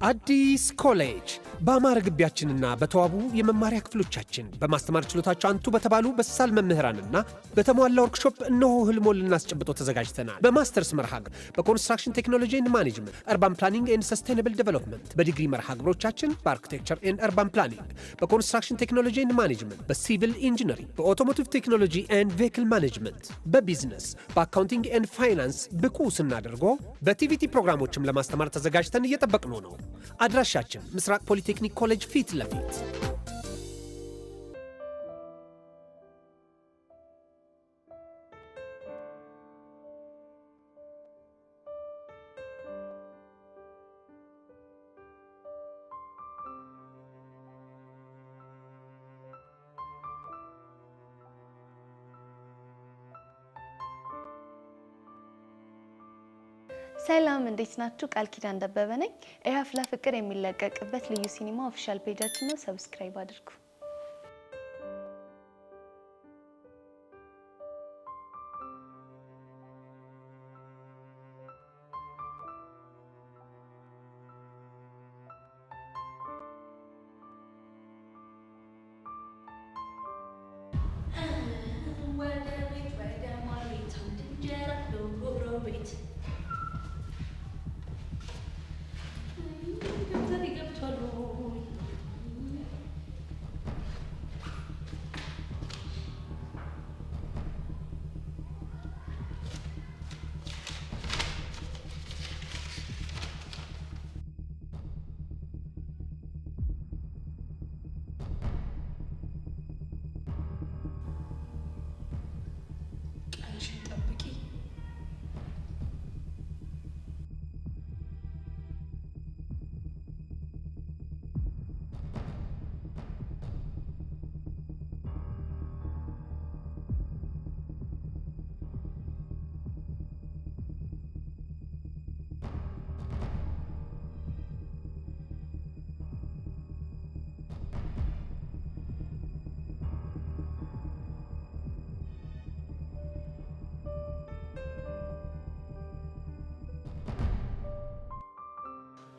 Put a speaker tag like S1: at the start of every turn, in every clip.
S1: አዲስ ኮሌጅ በአማረ ግቢያችንና በተዋቡ የመማሪያ ክፍሎቻችን በማስተማር ችሎታቸው አንቱ በተባሉ በሳል መምህራንና በተሟላ ወርክሾፕ እነሆ ህልሞን ልናስጨብጦ ተዘጋጅተናል። በማስተርስ መርሃ ግብር በኮንስትራክሽን ቴክኖሎጂ ኤንድ ማኔጅመንት፣ አርባን ፕላኒንግ ኤንድ ሰስቴናብል ዴቨሎፕመንት፣ በዲግሪ መርሃ ግብሮቻችን በአርኪቴክቸር ኤንድ አርባን ፕላኒንግ፣ በኮንስትራክሽን ቴክኖሎጂ ኤንድ ማኔጅመንት፣ በሲቪል ኢንጂነሪንግ፣ በኦቶሞቲቭ ቴክኖሎጂ ኤንድ ቬሂክል ማኔጅመንት፣ በቢዝነስ፣ በአካውንቲንግ ኤንድ ፋይናንስ ብቁ ስናደርጎ በቲቪቲ ፕሮግራሞችም ለማስተማር ተዘጋጅተን እየጠበቅነው ነው። አድራሻችን ምስራቅ ፖሊቴክኒክ ኮሌጅ ፊት ለፊት።
S2: ሰላም እንዴት ናችሁ? ቃል ኪዳን ደበበ ነኝ። የሀፍላ ፍቅር የሚለቀቅበት ልዩ ሲኒማ ኦፊሻል ፔጃችን ነው። ሰብስክራይብ አድርጉ።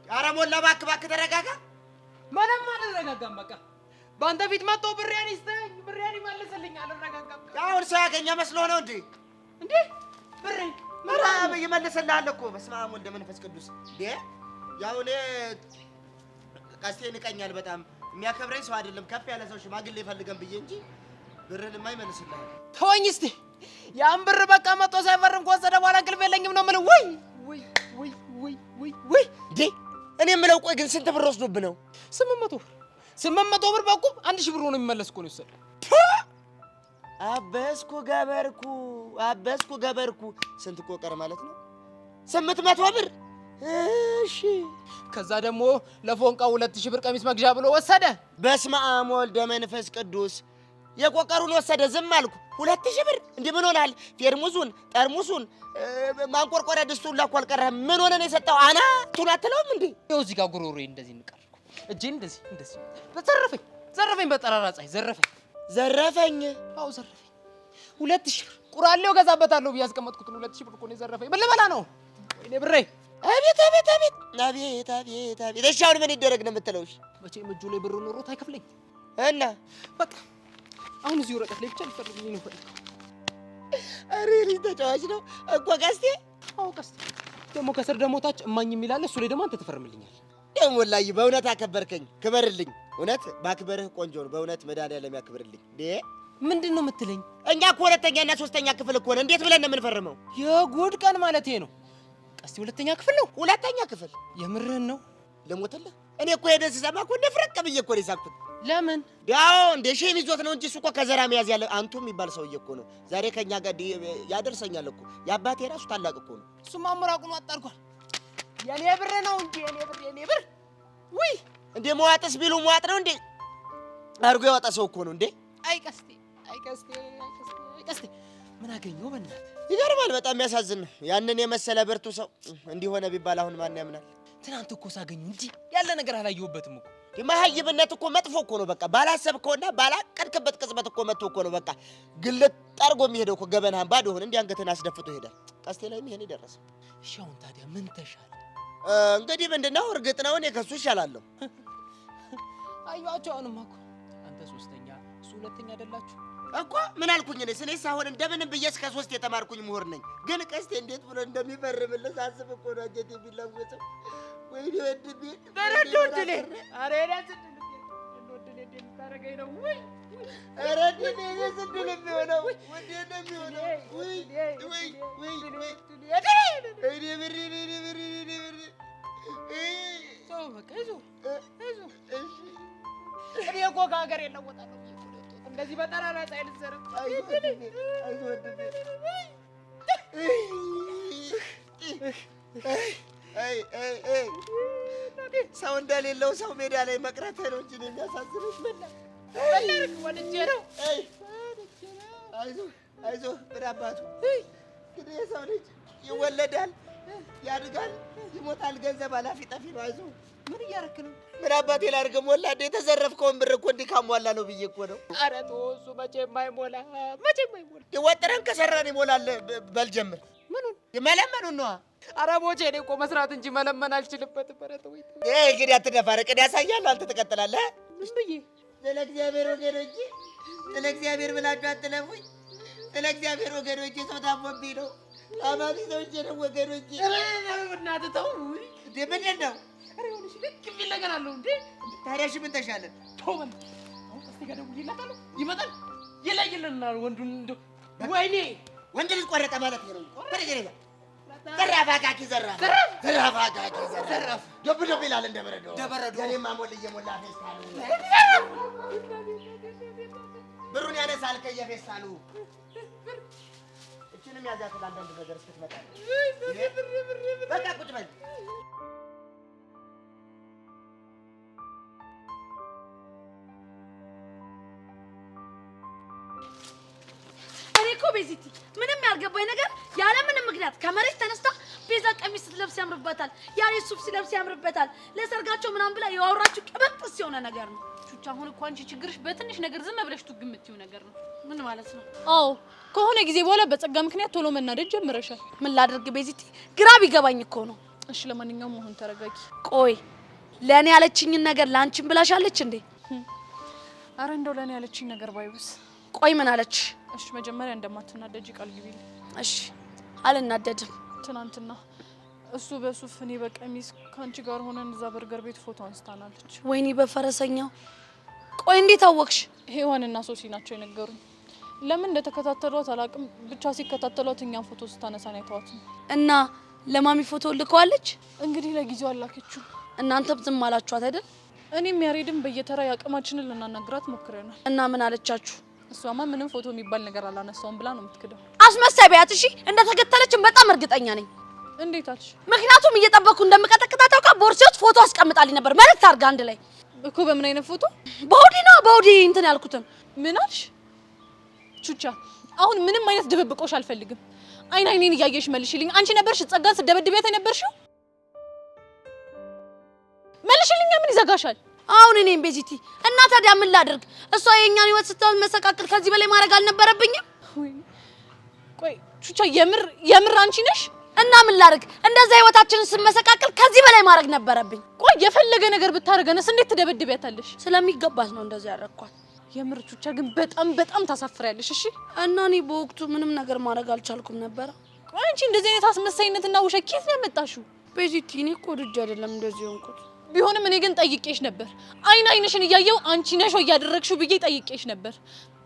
S3: አረ ሞላ ባክ ተረጋጋ።
S4: ምንም አልረጋጋም። በቃ ባንተ ፊት መጥቶ ብሬን ይስተኝ ብሬን ይመልስልኝ። አልረጋጋም።
S3: አሁን ሰው ያገኘ መስሎ ነው እንዴ?
S4: ብሬን
S3: ምራብ ይመልስልሃል እኮ። በስመ አብ ወልድ መንፈስ ቅዱስ። ያው እኔ ቀስቴን ይቀኛል በጣም የሚያከብረኝ ሰው አይደለም። ከፍ ያለ ሰው ሽማግሌ ይፈልገን ብዬ እንጂ ብርንማ ይመልስልሃል።
S4: ተወኝ እስቲ። ያን ብር በቃ መጥቶ ሳይፈርም ከወሰደ በኋላ እንቅልፍ የለኝም ነው የምልህ። ወይ
S3: እኔ የምለው ቆይ ግን ስንት ብር ወስዶብህ ነው?
S4: 800 ብር በቁም 1000 ብር ሆኖ የሚመለስ እኮ ነው የወሰደው።
S3: አበስኩ ገበርኩ ስንት እኮ ቀረ ማለት ነው? 800 ብር። እሺ
S4: ከዛ ደግሞ ለፎንቃ 2000 ብር ቀሚስ መግዣ ብሎ ወሰደ።
S3: በስመ አብ ወልድ መንፈስ ቅዱስ። የቆቀሩን ወሰደ። ዝም አልኩ። 2000 ብር እንዴ? ምን ሆናል? ፌርሙዙን፣ ጠርሙሱን፣ ማንቆርቆሪያ ድስቱን ላኳ አልቀረህም። ምን ሆነ ነው የሰጠው? አናቱን አትለውም እንዴ?
S4: ይኸው እዚህ ጋር ጉሮሮዬ እንደዚህ እንቀርኩ። እጄን እንደዚህ ዘረፈኝ። በጠራራ ፀሐይ ዘረፈኝ። አዎ ዘረፈኝ። 2000 ብር ቁራሌው ገዛበታለሁ ብዬ ያስቀመጥኩትን 2000 ብር እኮ ነው የዘረፈኝ። ምን ልበላ ነው? ወይኔ ብሬ!
S3: አቤት። እሺ አሁን ምን ይደረግ ነው የምትለው? እሺ
S4: መቼም እጁ ላይ ብር ኖሮት አይከፍለኝ
S3: እና
S4: በቃ አሁን እዚህ ወረቀት ላይ ብቻ ሊፈርምልኝ ነው ፈልገው።
S3: አሬ ልጅ ተጫዋች ነው እኮ ቀስቴ።
S4: አዎ ቀስቴ። ደግሞ ከስር ደግሞ ታች እማኝ የሚላለ እሱ ላይ ደግሞ አንተ ትፈርምልኛል።
S3: ደግሞ ወላሂ በእውነት አከበርከኝ። ክበርልኝ። እውነት ባክበርህ ቆንጆ ነው በእውነት። መድኃኒዓለም ያክብርልኝ።
S4: ምንድን ነው የምትለኝ?
S3: እኛ እኮ ሁለተኛና ሶስተኛ ክፍል እኮ ነው። እንዴት ብለን ነው የምንፈርመው?
S4: የጉድ ቀን ማለቴ ነው። ቀስቴ ሁለተኛ ክፍል ነው?
S3: ሁለተኛ ክፍል።
S4: የምርህን ነው?
S3: ልሞትልህ። እኔ እኮ ሄደህ ስሰማ እኮ እንደፍረቅ ብዬ እኮ ነው የሳቅኩት።
S4: ለምን?
S3: ያው እንደ ሼም ይዞት ነው እንጂ እሱ እኮ ከዘራ መያዝ ያለ አንቱ የሚባል ሰውዬ እኮ ነው። ዛሬ ከኛ ጋር ያደርሰኛል እኮ። የአባቴ ራሱ ታላቅ እኮ ነው።
S4: እሱማ አሞራቁን አጣርጓል። የኔ ብር ነው እንጂ የኔ ብር። ውይ
S3: እንደ መዋጥስ ቢሉ መዋጥ ነው እንዴ? አርጎ ያወጣ ሰው እኮ ነው እንዴ?
S4: አይ ቀስቴ ምን አገኘው በእናትህ?
S3: ይገርማል። በጣም ያሳዝን። ያንን የመሰለ ብርቱ ሰው እንዲሆነ ቢባል አሁን ማን ያምናል?
S4: ትናንት እኮ ሳገኘው እንጂ ያለ ነገር አላየሁበትም እኮ።
S3: የማህይብነት እኮ መጥፎ እኮ ነው። በቃ ባላሰብከውና ባላቀድክበት ቅጽበት እኮ መጥቶ እኮ ነው በቃ ግልጥ አድርጎ የሚሄደው እኮ። ገበናህን ባዶ ሆነ እንዲህ አንገትህን አስደፍቶ ይሄዳል። ቀስቴ ላይም ይሄን ይደረሰ።
S4: እሺ አሁን ታዲያ ምን ተሻለ?
S3: እንግዲህ ምንድነው እርግጥ ነው እኔ ከሱ ይሻላለሁ።
S4: አዩአቸው አሁንማ እኮ አንተ ሶስተኛ እሱ ሁለተኛ አይደላችሁ
S3: እኮ ምን አልኩኝ እኔ ስለዚህ አሁን እንደምንም ብዬሽ ከ3 የተማርኩኝ ምሁር ነኝ። ግን ቀስቴ እንዴት ብሎ እንደሚፈርምልህ ሳስብ እኮ ነው አንጀቴ የሚለወጠው። ወይኔ ወንድሜ በረዶድሌ አሬ ወንድሌ እንደምታረገኝ ነው ወይ አረ እንዴ ስንድል የሚሆነው ወንዴ እንደሚሆነው ወይ እኔ ብሪ
S4: ሰው በቃ ይዞ እኔ እኮ ከሀገር የለወጣለሁ እንደዚህ በጠራራ ፀሐይ ልትዘረፍ
S3: ሰው እንደሌለው ሰው ሜዳ ላይ መቅረት ነው እንጂ የሚያሳዝነኝ
S4: በላርክ ወልጄ ነው።
S3: አይዞህ ምን አባቱ እንግዲህ የሰው ልጅ ይወለዳል፣ ያድጋል፣ ይሞታል። ገንዘብ አላፊ ጠፊ ነው። አይዞህ
S4: ምን እያደረክ ነው?
S3: ምን አባቴ ላድርግ? ሞላ እንደ የተዘረፍከውን ብር እኮ እንዲህ ካሟላ ነው ብዬ እኮ ነው።
S4: ኧረ ተው እሱ መቼም አይሞላ።
S3: ወጥረን ከሰራን ይሞላል። በል ጀምር።
S4: ምኑን?
S3: መለመኑን ነዋ።
S4: ኧረ ቦቼ እኔ እኮ መስራት እንጂ መለመን አልችልበትም። ኧረ ተው
S3: ይሄ እንግዲህ አትደፋረቅ። እኔ ያሳያለሁ፣ አንተ ትቀጥላለህ።
S4: ምን ብዬ
S3: ስለ እግዚአብሔር ወገኖቼ፣ ስለ እግዚአብሔር ብላችሁ አትለፉኝ። ስለ እግዚአብሔር ወገኖቼ፣ ሰው ታሞብኝ ነው። አማሚ ሰውቼ ነው ወገኖቼ።
S4: እናትህ ተው
S3: እንዴ! ምንድን ነው?
S4: ኧረ ይኸውልሽ ልክ የሚል ነገር አለው እንዴ!
S3: ታዲያ እሺ ምን ተሻለን?
S4: ተው በል አሁን እስኪ ጋር ደውዬላታለሁ። ይመጣል ይለይልናል። ወንዱን እንደው ወይኔ
S3: ወንድ ልጅ ቆረጠ ማለት ነው። ቆረጠ ዘራፍ አካኪ ዘራፍ ዘራፍ አካኪ ዘራፍ ዶብ ዶብ ይላል እንደ በረዶ። የኔማ ሞል እየሞላ ፌስታሉ ብሩን ያነሳል ከየፌስታሉ። እችንም ያዛት ለአንዳንድ ነገር እስክትመጣ በቃ ቁጭ በል።
S5: ቤዚቲ ምንም ያልገባኝ ነገር ያለ ምንም ምክንያት ከመሬት ተነስታ ቤዛ ቀሚስ ስትለብስ ያምርበታል፣ ያሬ ሱፍ ሲለብስ ያምርበታል፣ ለሰርጋቸው ምናምን ብላ ያወራችሁ ቅበጥስ የሆነ ነገር ነው።
S6: ቹቻ አሁን እኮ አንቺ ችግርሽ በትንሽ ነገር ዝም ብለሽ ትግምትዩ ነገር ነው።
S5: ምን ማለት ነው?
S6: አዎ ከሆነ ጊዜ በኋላ በጸጋ ምክንያት ቶሎ መናደድ ጀምረሻል።
S5: ምን ላድርግ ቤዚቲ ግራ ቢገባኝ እኮ ነው።
S6: እሺ ለማንኛውም አሁን ተረጋጊ።
S5: ቆይ ለኔ ያለችኝን ነገር ላንቺም ብላሻለች እንዴ?
S6: አረ እንደው ለኔ ያለችኝ ነገር ባይብስ።
S5: ቆይ ምን አለች?
S6: እሺ መጀመሪያ እንደማትናደጂ ቃል ግቢልኝ።
S5: እሺ አልናደድም።
S6: ትናንትና እሱ በሱፍ እኔ በቀሚስ ካንቺ ጋር ሆነን እዛ በርገር ቤት ፎቶ አንስታናለች።
S5: ወይኔ በፈረሰኛው። ቆይ እንዴት አወቅሽ?
S6: ሄዋንና ሶሲ ናቸው የነገሩኝ። ለምን እንደተከታተሏት አላውቅም፣ ብቻ ሲከታተሏት እኛን ፎቶ ስታነሳን አይተዋት ነው።
S5: እና ለማሚ ፎቶ ልከዋለች?
S6: እንግዲህ ለጊዜው አላከችው።
S5: እናንተም ዝም አላችኋት አይደል?
S6: እኔም ያሬድም በየተራ ያቅማችንን ልናናግራት ሞክረናል።
S5: እና ምን አለቻችሁ?
S6: እሷማ ምንም ፎቶ የሚባል ነገር አላነሳውም ብላ ነው የምትክደው።
S5: አስመሳይ ቢያት። እሺ እንደተከተለችን በጣም እርግጠኛ ነኝ።
S6: እንዴት አልሽ?
S5: ምክንያቱም እየጠበኩ እንደምቀጠቅጣት አውቃ ቦርሳዎች ፎቶ አስቀምጣልኝ ነበር መልእክት አድርጋ አንድ ላይ
S6: እኮ። በምን አይነት ፎቶ?
S5: በውዲ እንትን ያልኩትን።
S6: ምን አልሽ? ቹቻ አሁን ምንም አይነት ድብብቆሽ አልፈልግም። አይኔን እያየሽ መልሽልኝ። አንቺ ነበርሽ ጸጋን ስደበድቢያት የነበርሽው? መልሽልኝ። ምን ይዘጋሻል?
S5: አሁን እኔም ቤዚቲ እና ታዲያ ምን ላድርግ? እሷ የኛን ህይወት ስታመሰቃቅል ከዚህ በላይ ማድረግ አልነበረብኝም?
S6: ቆይ ቹቻ የምር አንቺ ነሽ?
S5: እና ምን ላድርግ? እንደዛ ህይወታችንን ስመሰቃቅል ከዚህ በላይ ማድረግ ነበረብኝ።
S6: ቆይ የፈለገ ነገር ብታረገነስ እንዴት ትደበድቢያታለሽ?
S5: ስለሚገባት ነው እንደዛ ያደረኳት።
S6: የምር ቹቻ ግን በጣም ታሳፍሪያለሽ። እሺ
S5: እና እኔ በወቅቱ ምንም ነገር ማድረግ አልቻልኩም ነበር።
S6: ቆይ አንቺ እንደዚህ አይነት አስመሳይነትና ውሸት ከየት ነው ያመጣሽው?
S5: ቤዚቲ እኔ እኮ ልጅ አይደለም እንደዚህ ሆንኩት።
S6: ቢሆንም እኔ ግን ጠይቄሽ ነበር። አይንሽን እያየው አንቺ ነሽ ወይ ያደረግሽው ብዬ ጠይቄሽ ነበር።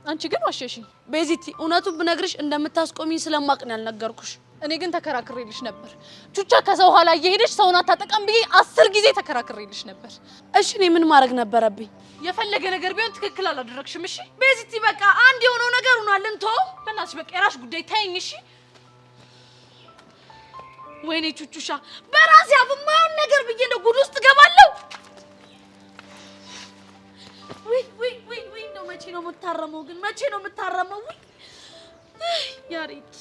S6: አንቺ ግን ዋሸሽኝ።
S5: ቤዚቲ እውነቱን ብነግርሽ እንደምታስቆሚኝ ስለማቅ ነው ያልነገርኩሽ።
S6: እኔ ግን ተከራክሬልሽ ነበር። ቹቻ ከሰው ኋላ እየሄደች ሰውን አታጠቃም ብዬ 10 ጊዜ ተከራክሬልሽ ነበር።
S5: እሺ እኔ ምን ማድረግ ነበረብኝ?
S6: የፈለገ ነገር ቢሆን ትክክል አላደረግሽም። እሺ
S5: ቤዚቲ በቃ አንድ የሆነው ነገር ሆኗል። እንተው
S6: በእናትሽ በቃ የራስሽ ጉዳይ ታይኝ። እሺ
S5: ወይኔ ቹቹሻ በራሴ አፍ የማይሆን ነገር ብዬ ነው ጉድ ውስጥ ገባለሁ። ወይ እንደው መቼ ነው የምታረመው ግን? መቼ ነው የምታረመው? ያሬድ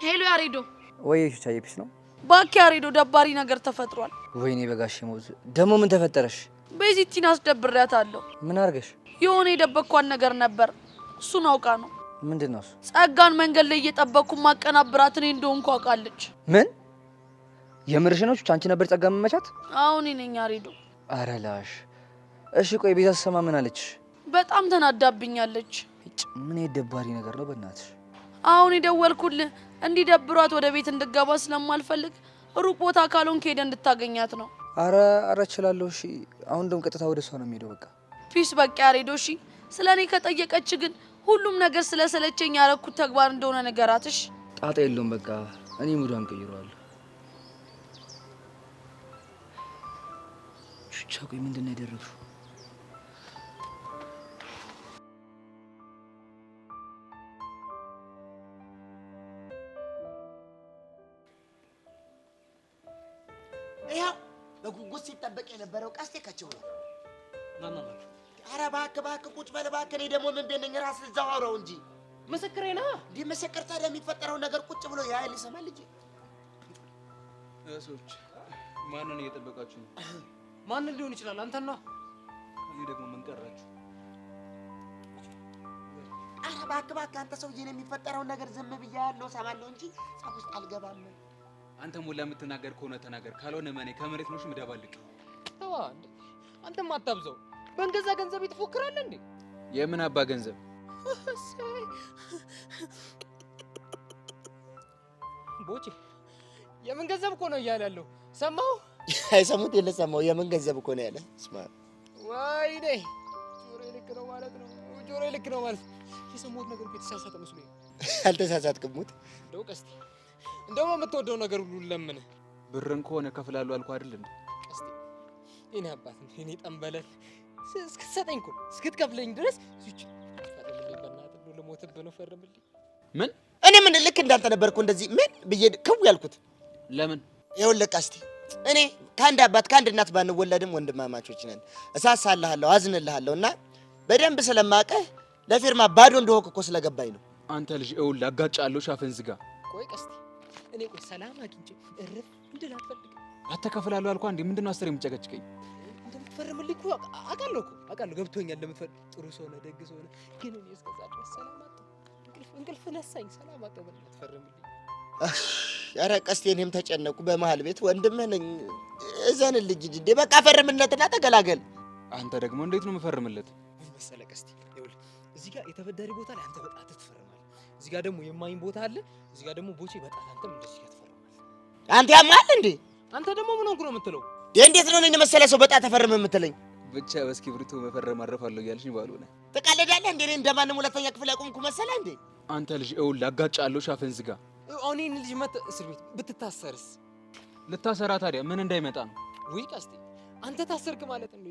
S5: ሄሎ ያሬዶ።
S7: ወይ ቹቻዬ ፒስ ነው?
S5: እባክህ ያሬዶ ደባሪ ነገር ተፈጥሯል።
S7: ወይኔ በጋሽ ሞዝ ደግሞ ምን ተፈጠረሽ?
S5: ቤዚቲን አስደብሬያታለሁ።
S7: ምን አርገሽ?
S5: የሆነ የደበቅኳት ነገር ነበር፣ እሱን አውቃ ነው።
S7: ምንድነው እሱ?
S5: ጸጋን መንገድ ላይ እየጠበቅኩ ማቀናብራት እኔ እንደሆንኩ አውቃለች።
S7: ምን? የምርሽ ነው? ቹቻ አንቺ ነበር ጸጋ መመቻት?
S5: አሁን እኔ ነኝ ያሬዶ።
S7: ኧረ ላሽ። እሺ ቆይ ቤዛ ስትሰማ ምን አለች?
S5: በጣም ተናዳብኛለች።
S7: ምን የደባሪ ነገር ነው በእናትሽ?
S5: አሁን የደወልኩልህ እንዲደብሯት ወደ ቤት እንድገባ ስለማልፈልግ ሩቅ ቦታ ካልሆንክ ሄደህ እንድታገኛት ነው።
S7: ኧረ እችላለሁ። እሺ አሁን ደም ቀጥታ ወደ እሷ ነው የሚሄደው። በቃ
S5: ፒስ በቃ ያሬዶ። እሺ ስለኔ ከጠየቀች ግን ሁሉም ነገር ስለሰለቸኝ ያረኩት ተግባር እንደሆነ ነገራትሽ።
S7: ጣጣ የለውም። በቃ እኔ ሙዷን ቀይረዋለሁ። ቹቻ ቆይ ምንድን ነው ያደረግሽው?
S3: ይኸው በጉጉት ሲጠበቅ የነበረው ቀስቴ ከቸው ነው። ኧረ እባክህ ቁጭ በል እባክህ። እኔ ደግሞ ምን ቤት ነኝ? እራስህ እዛው አውራው እንጂ።
S4: ምስክሬ ነህ።
S3: እንዲህ ምስክር ታዲያ የሚፈጠረው ነገር ቁጭ ብሎ ያህል ይሰማል እንጂ።
S8: ሰዎች ማንን እየጠበቃችሁ ነው?
S4: ማንን ሊሆን ይችላል? አንተና
S8: እዚህ ደግሞ ምን ቀራችሁ?
S3: ኧረ እባክህ አንተ ሰውዬ ነው የሚፈጠረውን ነገር ዝም ብዬ ያለው እሰማለሁ እንጂ ጸብ ውስጥ አልገባም።
S8: አንተ ሙላ የምትናገር ከሆነ ተናገር፣ ካልሆነ ማኔ ከመሬት ነው ምደባልቅ።
S4: ተዋ እንዴ አንተም አታብዘው። በእንገዛ ገንዘብ ትፎክራለህ እንዴ?
S8: የምን አባ ገንዘብ?
S4: ቦቼ የምን ገንዘብ እኮ ነው እያለ ያለው ሰማው?
S3: አይሰሙት የለ ሰማው። የምን ገንዘብ እኮ ነው ያለ። ስማ
S4: ወይኔ ጆሮዬ ልክ ነው ማለት ነው። ጆሮዬ ልክ ነው ማለት የሰማሁት ነገር እኮ የተሳሳተ መስሎኝ።
S3: አልተሳሳትክም።
S4: እንደው ቀስቴ እንደው የምትወደው ነገር ሁሉ ለምን
S8: ብርን ከሆነ ከፍላለሁ አልኩ አይደል እንዴ?
S4: ቀስቴ እኔ አባት እኔ ጠንበለል እስክትሰጠኝ እኮ እስክትከፍለኝ ድረስ እዚች ፈርምልኝ፣ በእናትህ ነው ልሞትብህ ነው። ፈርምልኝ።
S8: ምን?
S3: እኔ ምን ልክ እንዳንተ ነበርኩ እንደዚህ ምን ብዬ ከው ያልኩት?
S8: ለምን?
S3: ይኸውልህ ቀስቴ እኔ ከአንድ አባት ከአንድ እናት ባንወለድም ወንድማማቾች ነን። እሳሳልሃለሁ፣ አዝንልሃለሁ እና በደንብ ስለማቀህ ለፊርማ ባዶ እንደሆንክ እኮ ስለገባኝ ነው።
S8: አንተ ልጅ ይኸውልህ አጋጫለሁ፣ ሻፍን ዝጋ።
S4: ቆይ ቀስቴ እኔ ቆይ ሰላም አግኝቼ እረፍ እንድል አልፈልግም።
S8: አተከፍላለሁ አልኩ አንዴ። ምንድነው አስር የምጨቀጭቀኝ?
S4: እንደምትፈርምልኝ እኮ አውቃለሁ ገብቶኛል። እንደምትፈር ጥሩ ሰው ነህ፣ ደግ ሰው ነህ። ግን እኔ እስከዛ ድረስ ሰላም አጣሁ። እንቅልፍ ነሳኝ። ሰላም አጣሁ። በእናትህ ፈርምልኝ።
S3: ኧረ ቀስቴ እኔም ተጨነቁ። በመሀል ቤት ወንድምህ ነኝ። እዘንልኝ እንጂ በቃ ፈርምነትና ተገላገል።
S8: አንተ ደግሞ እንዴት ነው የምፈርምለት?
S4: ምን መሰለህ ቀስቴ ይኸውልህ እዚህ ጋር የተበዳሪ ቦታ ላይ አንተ በጣትህ ትፈርማለህ። እዚህ ጋር ደግሞ የማይን ቦታ አለ። እዚህ ጋር ደግሞ ቦቼ በጣት አንተም እንደዚህ ጋር ትፈርማለህ።
S3: አንተ ያማል እንዴ?
S4: አንተ ደግሞ ምን ሆንኩ ነው የምትለው?
S3: እንዴት ነው እኔን መሰለ ሰው በጣት ተፈርም የምትለኝ?
S8: ብቻ በእስክሪብቶ መፈረም አረፋለሁ እያልሽኝ ባልሆነ
S3: ትቀልዳለህ እንዴ? እኔ እንደማንም ሁለተኛ ክፍል ያቆምኩ መሰለህ እንዴ?
S8: አንተ ልጅ ይኸውልህ አጋጫለሁ፣ ሻፍን ዝጋ።
S4: አሁን ይሄን ልጅ እስር ቤት ብትታሰርስ?
S8: ልታሰራ ታዲያ ምን እንዳይመጣ ነው?
S4: ውይ ቀስቴ አንተ ታሰርክ ማለት ነው።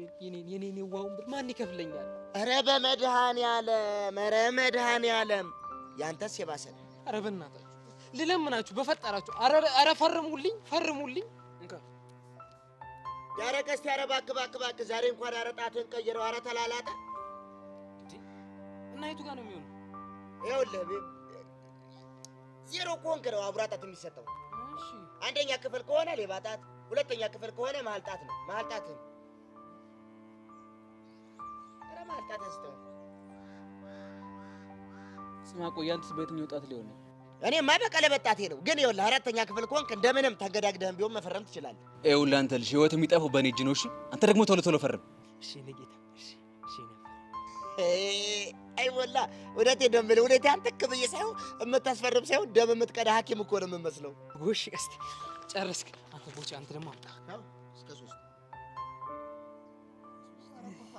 S4: የኔን የዋውን ብር ማን ይከፍለኛል?
S3: ኧረ በመድኃኒዓለም ኧረ መድኃኒዓለም ያንተስ የባሰ ነው።
S4: ኧረ በእናታችሁ ልለምናችሁ በፈጠራችሁ ኧረ ፈርሙልኝ። እንካ
S3: ኧረ ቀስቴ ኧረ እባክህ ዛሬ እንኳን ኧረ ጣትህን ቀይረው። ኧረ ተላላጠ
S4: እና የቱ ጋር ነው የሚሆነው?
S3: ይኸውልህ ዜሮ ከሆንክ ነው አብራ ጣት የሚሰጠው።
S4: እሺ
S3: አንደኛ ክፍል ከሆነ ሌባ ጣት፣ ሁለተኛ ክፍል ከሆነ መሀል ጣት ነው። መሀል ጣትህን ኧረ መሀል ጣትህን ስተው።
S8: ስማ ቆይ አንተስ በየትኛው ጣት ሊሆን ነው?
S3: እኔማ በቀለበት ጣቴ ነው። ግን ይኸውልህ አራተኛ ክፍል ከሆንክ እንደምንም ተገዳግደህም ቢሆን መፈረም ትችላለህ።
S8: ይኸውልህ አንተ ልጅ ህይወት የሚጠፋው በእኔ እጅ ነው። እሺ አንተ ደግሞ ቶሎ ፈርም።
S4: እሺ እኔ ጌታ እሺ
S3: አይ ሞላ እውነቴን ነው የምልህ። እውነቴን አንተክ ብዬ ሳይሆን የምታስፈርም ሳይሆን ደም የምትቀዳ ሐኪም እኮ ነው የምመስለው።
S4: ጎሽ ቀስቴ ጨረስክ አንተ ቦቼ። አንተ ደግሞ አምጣ
S3: እስከ 3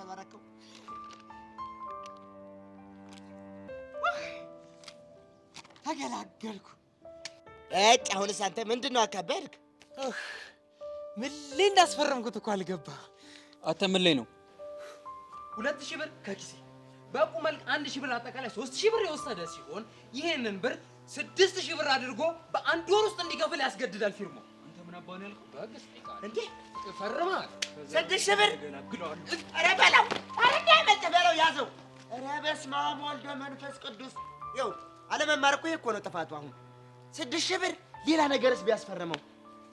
S3: አባራከው ተገላገልኩ። አሁንስ አንተ ምንድን ነው አካበድክ?
S4: ምን ላይ እንዳስፈረምኩት እኮ አልገባህ።
S8: አንተ ምን ላይ ነው?
S4: 2000 ብር ከኪሴ በቁመል 1000 ብር አጠቃላይ 3000 ብር የወሰደ ሲሆን ይሄንን ብር 6000 ብር አድርጎ በአንድ ወር ውስጥ እንዲከፍል ያስገድዳል ፊርማው።
S8: አንተ ምን አባህ ነው ያልከው?
S4: በግስ
S3: እንዴ
S4: ፈርመሃል።
S3: 6000 ብር ኧረ በለው ኧረ እንዳይመጣ በለው ያዘው። ኧረ በስመ አብ ወልደ መንፈስ ቅዱስ። ይኸው አለመማር እኮ ይሄ እኮ ነው ጥፋቱ። አሁን 6000 ብር ሌላ ነገርስ ቢያስፈርመው።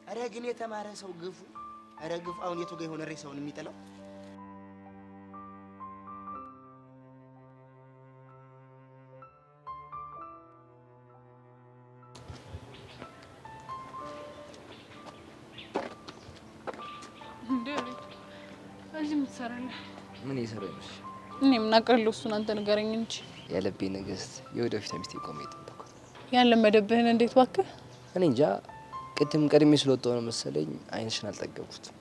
S3: ኧረ ግን የተማረ ሰው ግፉ። ኧረ ግፉ። አሁን የቱ ጋር የሆነ ሬሳውን የሚጥለው?
S6: ትሰራለህ?
S7: ምን እየሰራሁ ይመስልሽ?
S6: እኔ ምን አውቃለሁ? እሱን አንተ ንገረኝ እንጂ።
S7: የልቤ ንግስት የወደፊት ሚስቴ ቆሜ ጠበኳት።
S6: ያለመደብህን እንዴት እባክህ?
S7: እኔ እንጃ ቅድም ቀድሜ ስለወጣሁ ነው መሰለኝ አይንሽን አልጠገብኩትም።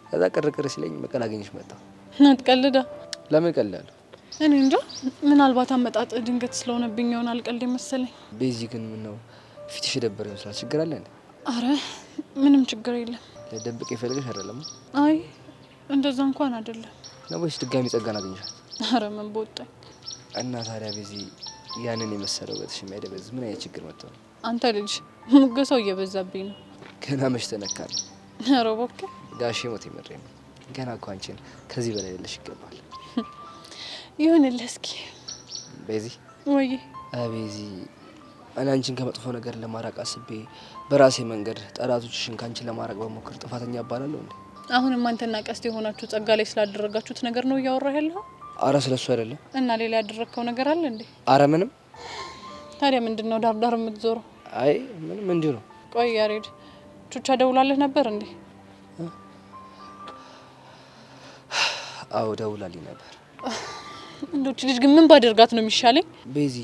S7: ከዛ ቅርቅር ሲለኝ መቀላገኝሽ መጣሁ።
S6: አትቀልዳ።
S7: ለምን ቀልዳለሁ?
S6: እኔ እንጃ ምናልባት አመጣጥ ድንገት ስለሆነብኝ ይሆናል ቀልድ መሰለኝ።
S7: ቤዚ ግን ምን ነው ፊትሽ የደበረ ይመስላል። ችግር አለ እንዴ?
S6: አረ ምንም ችግር የለም።
S7: ለደብቅ የፈለገሽ አይደለም?
S6: አይ እንደዛ እንኳን አይደለም።
S7: ነው ወይስ ድጋሚ ጸጋን አገኘሻት?
S6: አረ ምን በወጣኝ።
S7: እና ታዲያ ቤዚ ያንን የመሰለው በትሽ የማይደበዝ ምን አይነት ችግር መጥቶ ነው?
S6: አንተ ልጅ ሙገሰው እየበዛብኝ ነው።
S7: ገና መች ተነካል?
S6: አረ እባክህ
S7: ጋሼ ሞት ይመረኝ ነው። ገና እኮ አንቺን ከዚህ በላይ ልልሽ ይገባል።
S6: ይሁንልህ እስኪ
S7: ቤዚ።
S6: ወይ
S7: ቤዚ እኔ አንቺን ከመጥፎ ነገር ለማራቅ አስቤ በራሴ መንገድ ጠላቶችሽን ካንቺ ለማራቅ በሞክር ጥፋተኛ እባላለሁ እንዴ?
S6: አሁንም አንተና ቀስት የሆናችሁ ጸጋ ላይ ስላደረጋችሁት ነገር ነው እያወራህ ያለኸው?
S7: አረ ስለሱ አይደለም።
S6: እና ሌላ ያደረግከው ነገር አለ እንዴ?
S7: አረ ምንም።
S6: ታዲያ ምንድነው ዳርዳር የምትዞረው?
S7: አይ ምንም እንዲሁ ነው።
S6: ቆይ ያሬድ ቹቻ ደውላለህ ነበር እንዴ?
S7: አዎ ደውላልኝ ነበር።
S6: እንደውች ልጅ ግን ምን ባደርጋት ነው የሚሻለኝ?
S7: ቤዚ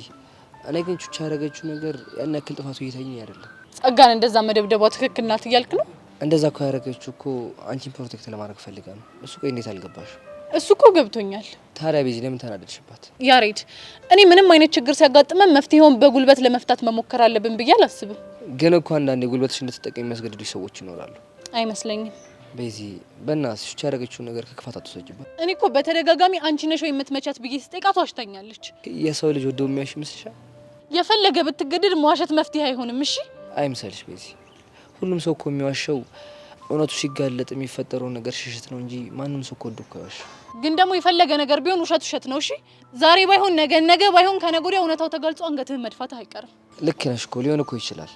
S7: እኔ ግን ቹቻ ያደረገችው ነገር ያን ያክል ጥፋቱ እየታየኝ አይደለም።
S6: ጸጋን እንደዛ መደብደቧ ትክክል ናት እያልክ ነው?
S7: እንደዛ እኮ ያደረገችው እኮ አንቺን ፕሮቴክት ለማድረግ ፈልጋ ነው። እሱ ቆይ እንዴት አልገባሽ?
S6: እሱ እኮ ገብቶኛል።
S7: ታዲያ ቤዚ ለምን ተናደድሽባት?
S6: ያሬድ እኔ ምንም አይነት ችግር ሲያጋጥመን መፍትሄውን በጉልበት ለመፍታት መሞከር አለብን ብዬ አላስብም።
S7: ግን እኮ አንዳንዴ ጉልበትሽ እንድትጠቀሚ የሚያስገድዱሽ ሰዎች ይኖራሉ።
S6: አይመስለኝም።
S7: ቤዚ በእናትሽ ቹቻ ያደረገችውን ነገር ከክፋት አትወሰጂባት።
S6: እኔ እኮ በተደጋጋሚ አንቺ ነሽ ወይ የምትመቻት ብዬ ስጠይቃት ዋሽታኛለች።
S7: የሰው ልጅ ወደው የሚያሽ ይመስልሻል?
S6: የፈለገ ብትገድድ መዋሸት መፍትሄ አይሆንም። እሺ
S7: አይምሰልሽ ቤዚ። ሁሉም ሰው እኮ የሚዋሸው እውነቱ ሲጋለጥ የሚፈጠረውን ነገር ሽሽት ነው እንጂ ማንም ሰው እኮ ወዶ እኮ አይዋሽ።
S6: ግን ደግሞ የፈለገ ነገር ቢሆን ውሸት ነው። እሺ ዛሬ ባይሆን ነገ፣ ነገ ባይሆን ከነገ ወዲያ እውነታው ተገልጾ አንገትህን መድፋት አይቀርም።
S7: ልክ ነሽ እኮ ሊሆን እኮ ይችላል።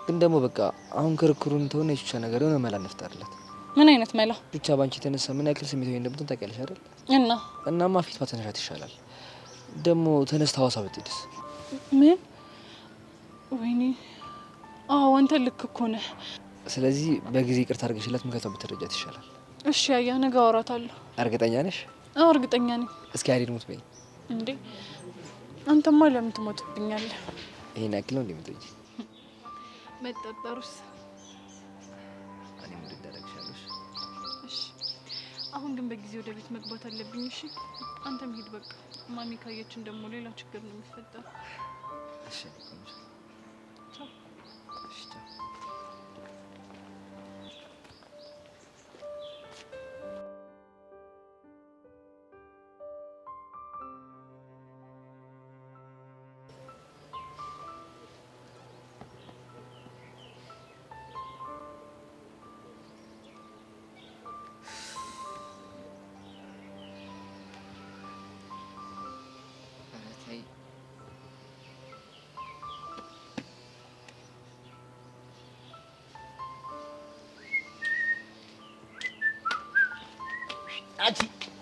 S7: ግን ደግሞ በቃ አሁን ክርክሩን ተሆነ የቹቻ ነገር የሆነ መላ እንፍጠርለት።
S6: ምን አይነት መላ?
S7: ቹቻ ባንቺ የተነሳ ምን ያክል ስሜታዊ እንደምትሆን ታውቂያለሽ አይደል? እናማ ፊት ማተነሻት ይሻላል። ደግሞ ተነስታ ሐዋሳ ብትሄድስ?
S6: ምን? ወይኔ አዎ አንተ ልክ እኮ ነህ።
S7: ስለዚህ በጊዜ ይቅርታ አድርገሽላት ምክንያቱም ብትረጃት ይሻላል።
S6: እሺ አያ ነገ አወራታለሁ።
S7: እርግጠኛ ነሽ?
S6: አዎ እርግጠኛ ነኝ።
S7: እስኪ አሪድ ሙት በይ
S6: እንዴ። አንተማ ለምን ትሞትብኛለህ?
S7: ይሄን ያክል ነው እንደምትወጂ
S6: መጠጠሩስ?
S7: እኔ ምን ልደረግሻለሽ?
S6: እሺ አሁን ግን በጊዜ ወደ ቤት መግባት አለብኝ። እሺ አንተም ሂድ በቃ። ማሚ ካየችን ደግሞ ሌላ ችግር ነው የሚፈጠረው።
S7: እሺ
S3: አንቺ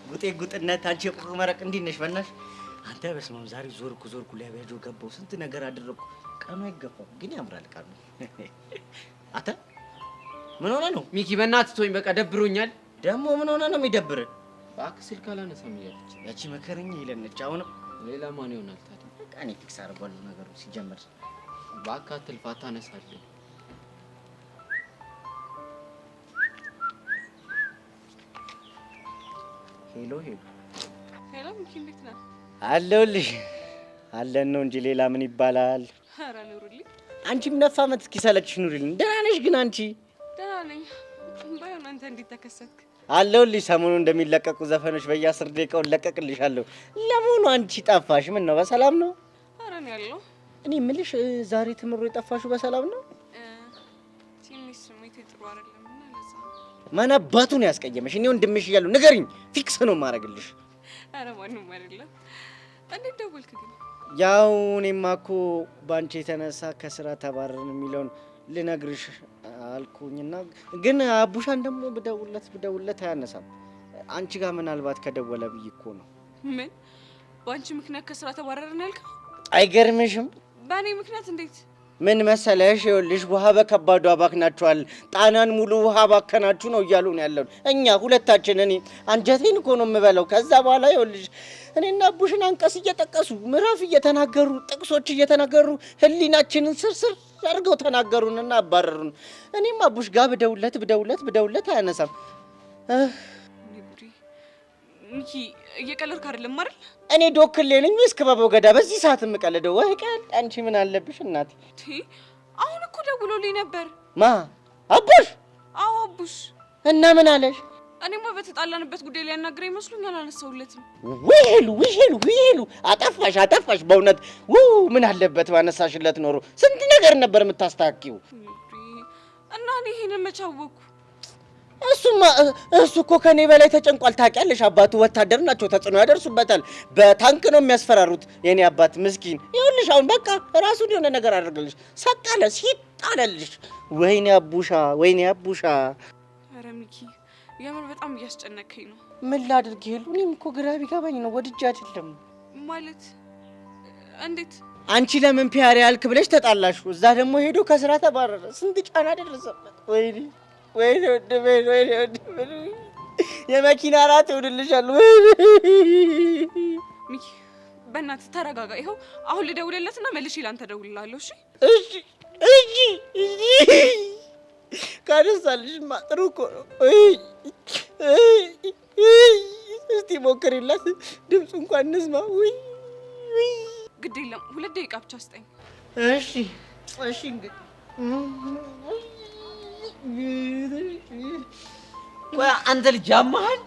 S3: ጉጤ ጉጥነት አንቺ የቁር መረቅ እንዴት ነሽ? በእናትሽ አንተ በስመ አብ ዛሬ ዞርኩ ሊያበጆ ገባው ስንት ነገር አደረኩ። ቀኑ አይገፋም ግን ያምራል ቀኑ። አንተ ምን ሆነ ነው?
S4: ሚኪ በእናትህ ተወኝ፣ በቃ ደብሮኛል።
S3: ደግሞ ምን ሆነ ነው የሚደብር?
S4: እባክህ ስልክ አላነሳም እያለች
S3: ያቺ መከረኛ ይለነች። አሁንም
S4: ሌላ ማን ይሆናል ታዲያ?
S3: በቃ እኔ ፊክስ አድርጓለሁ ነገሩ ሲጀመር።
S4: እባክህ አትልፋ፣ ታነሳለህ።
S3: ሄሎ
S6: ሄሎ ሚኪ እንዴት ነህ?
S3: አለሁልሽ። አለን ነው እንጂ ሌላ ምን ይባላል?
S6: ኧረ ኑሩልኝ።
S3: አንቺም ነፋ ዓመት እስኪሰለችሽ ኑሪልኝ። ደህና ነሽ ግን አንቺ?
S6: ደህና ነኝ። ባይሆን አንተ እንዴት ተከሰትክ?
S3: አለሁልሽ። ሰሞኑን እንደሚለቀቁ ዘፈኖች በየ10 ደቂቃው ለቀቅልሻለሁ። ለመሆኑ አንቺ ጠፋሽ? ምን ነው በሰላም ነው?
S6: ኧረ እኔ ያለው
S3: እኔ የምልሽ ዛሬ ትምሮ የጠፋሽው በሰላም ነው?
S6: ትንሽ ስሜቴ ጥሩ አይደለም እና ለዛ
S3: ማን አባቱ ነው ያስቀየመሽ? እኔ ወንድምሽ እያለሁ ንገሪኝ፣ ፊክስ ነው የማደርግልሽ።
S6: ኧረ ማንም አይደለም። እንዴት ደወልክ ግን?
S3: ያው እኔማ እኮ በአንቺ የተነሳ ከስራ ተባረርን የሚለውን ልነግርሽ አልኩኝና ግን አቡሻን ደግሞ ብደውልለት አያነሳም። አንቺ ጋር ምናልባት ከደወለ ብዬ እኮ ነው።
S6: ምን? በአንቺ ምክንያት ከስራ ተባረርን ያልከው?
S3: አይገርምሽም?
S6: በእኔ ምክንያት እንዴት?
S3: ምን መሰለሽ ይኸውልሽ ውሃ በከባዱ አባክናችኋል፣ ጣናን ሙሉ ውሃ ባከናችሁ ነው እያሉ ነው ያለው። እኛ ሁለታችን እኔ አንጀቴን እኮ ነው የምበለው። ከዛ በኋላ ይኸውልሽ እኔና አቡሽን አንቀስ እየጠቀሱ ምዕራፍ እየተናገሩ ጥቅሶች እየተናገሩ ህሊናችንን ስርስር አድርገው ተናገሩንና አባረሩን። እኔም አቡሽ ጋር ብደውለት አያነሳም።
S6: ሚኪ እየቀለድክ አይደለም አይደል?
S3: እኔ ዶክሌ ነኝ ወይስ ክበበው ገዳ በዚህ ሰዓት የምቀልደው? ወይ ቀልድ አንቺ ምን አለብሽ እናቴ?
S6: አሁን እኮ ደውሎልኝ ነበር።
S3: ማ አቡሽ?
S6: አዎ አቡሽ።
S3: እና ምን አለሽ?
S6: እኔማ በተጣላንበት ጉዳይ ላይ ያናግረኝ መስሎኝ አላነሳሁለትም።
S3: ውሄሉ አጠፋሽ በእውነት ምን አለበት ባነሳሽለት ኖሮ ስንት ነገር ነበር የምታስተካክው።
S6: እና እኔ ይሄንን መቼ አወኩ?
S3: እሱ እኮ ከኔ በላይ ተጨንቋል። ታውቂያለሽ፣ አባቱ ወታደር ናቸው፣ ተጽዕኖ ያደርሱበታል። በታንክ ነው የሚያስፈራሩት። የኔ አባት ምስኪን። ይኸውልሽ አሁን በቃ ራሱን የሆነ ነገር አድርገልሽ ሰቀለ ሲጣለልሽ። ወይኔ አቡሻ።
S6: ኧረ ሚኪ የምር በጣም እያስጨነቀኝ ነው።
S3: ምን ላድርግ ሄሉ? እኔም እኮ ግራ ቢገባኝ ነው። ወድጄ አይደለም
S6: ማለት። እንዴት?
S3: አንቺ ለምን ፒያሪ ያልክ ብለሽ ተጣላሽ። እዛ ደግሞ ሄዶ ከስራ ተባረረ። ስንት ጫና ደረሰበት። ወይኔ ወንድሜ የመኪና ራት ይውድልሻል።
S6: ሚኪ በእናትህ ተረጋጋ። ይኸው አሁን ልደውልለትና መልሼ ላንተ እደውልልሃለሁ።
S3: እሺ ካነሳልሽማ ጥሩ እኮ ነው። እስቲ ሞክሪላት፣ ድምፁ እንኳን እንስማ።
S6: ግድ የለም 2 ደቂቃ ብቻ ስጠኝ።
S3: እሺ እንግዲህ
S9: ቆይ አንተ ልጅ ያማሃል?